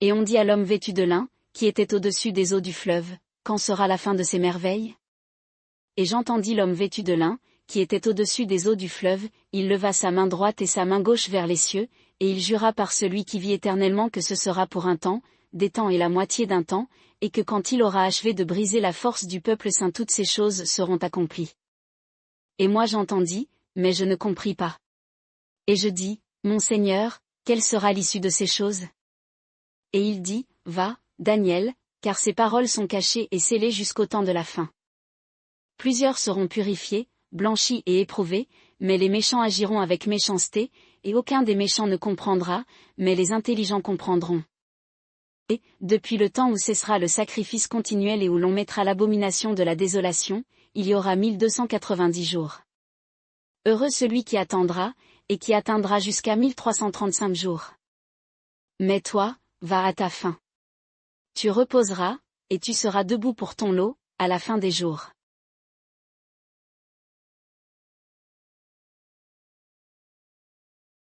Et on dit à l'homme vêtu de lin, qui était au-dessus des eaux du fleuve, quand sera la fin de ces merveilles? Et j'entendis l'homme vêtu de lin, qui était au-dessus des eaux du fleuve, il leva sa main droite et sa main gauche vers les cieux, et il jura par celui qui vit éternellement que ce sera pour un temps, des temps et la moitié d'un temps, et que quand il aura achevé de briser la force du peuple saint toutes ces choses seront accomplies. Et moi j'entendis, mais je ne compris pas. Et je dis, mon Seigneur, quelle sera l'issue de ces choses? Et il dit, va, Daniel, car ses paroles sont cachées et scellées jusqu'au temps de la fin. Plusieurs seront purifiés, blanchis et éprouvés, mais les méchants agiront avec méchanceté, et aucun des méchants ne comprendra, mais les intelligents comprendront. Et, depuis le temps où cessera le sacrifice continuel et où l'on mettra l'abomination de la désolation, il y aura 1290 jours. Heureux celui qui attendra, et qui atteindra jusqu'à 1335 jours. Mais toi, va à ta fin. Tu reposeras, et tu seras debout pour ton lot, à la fin des jours.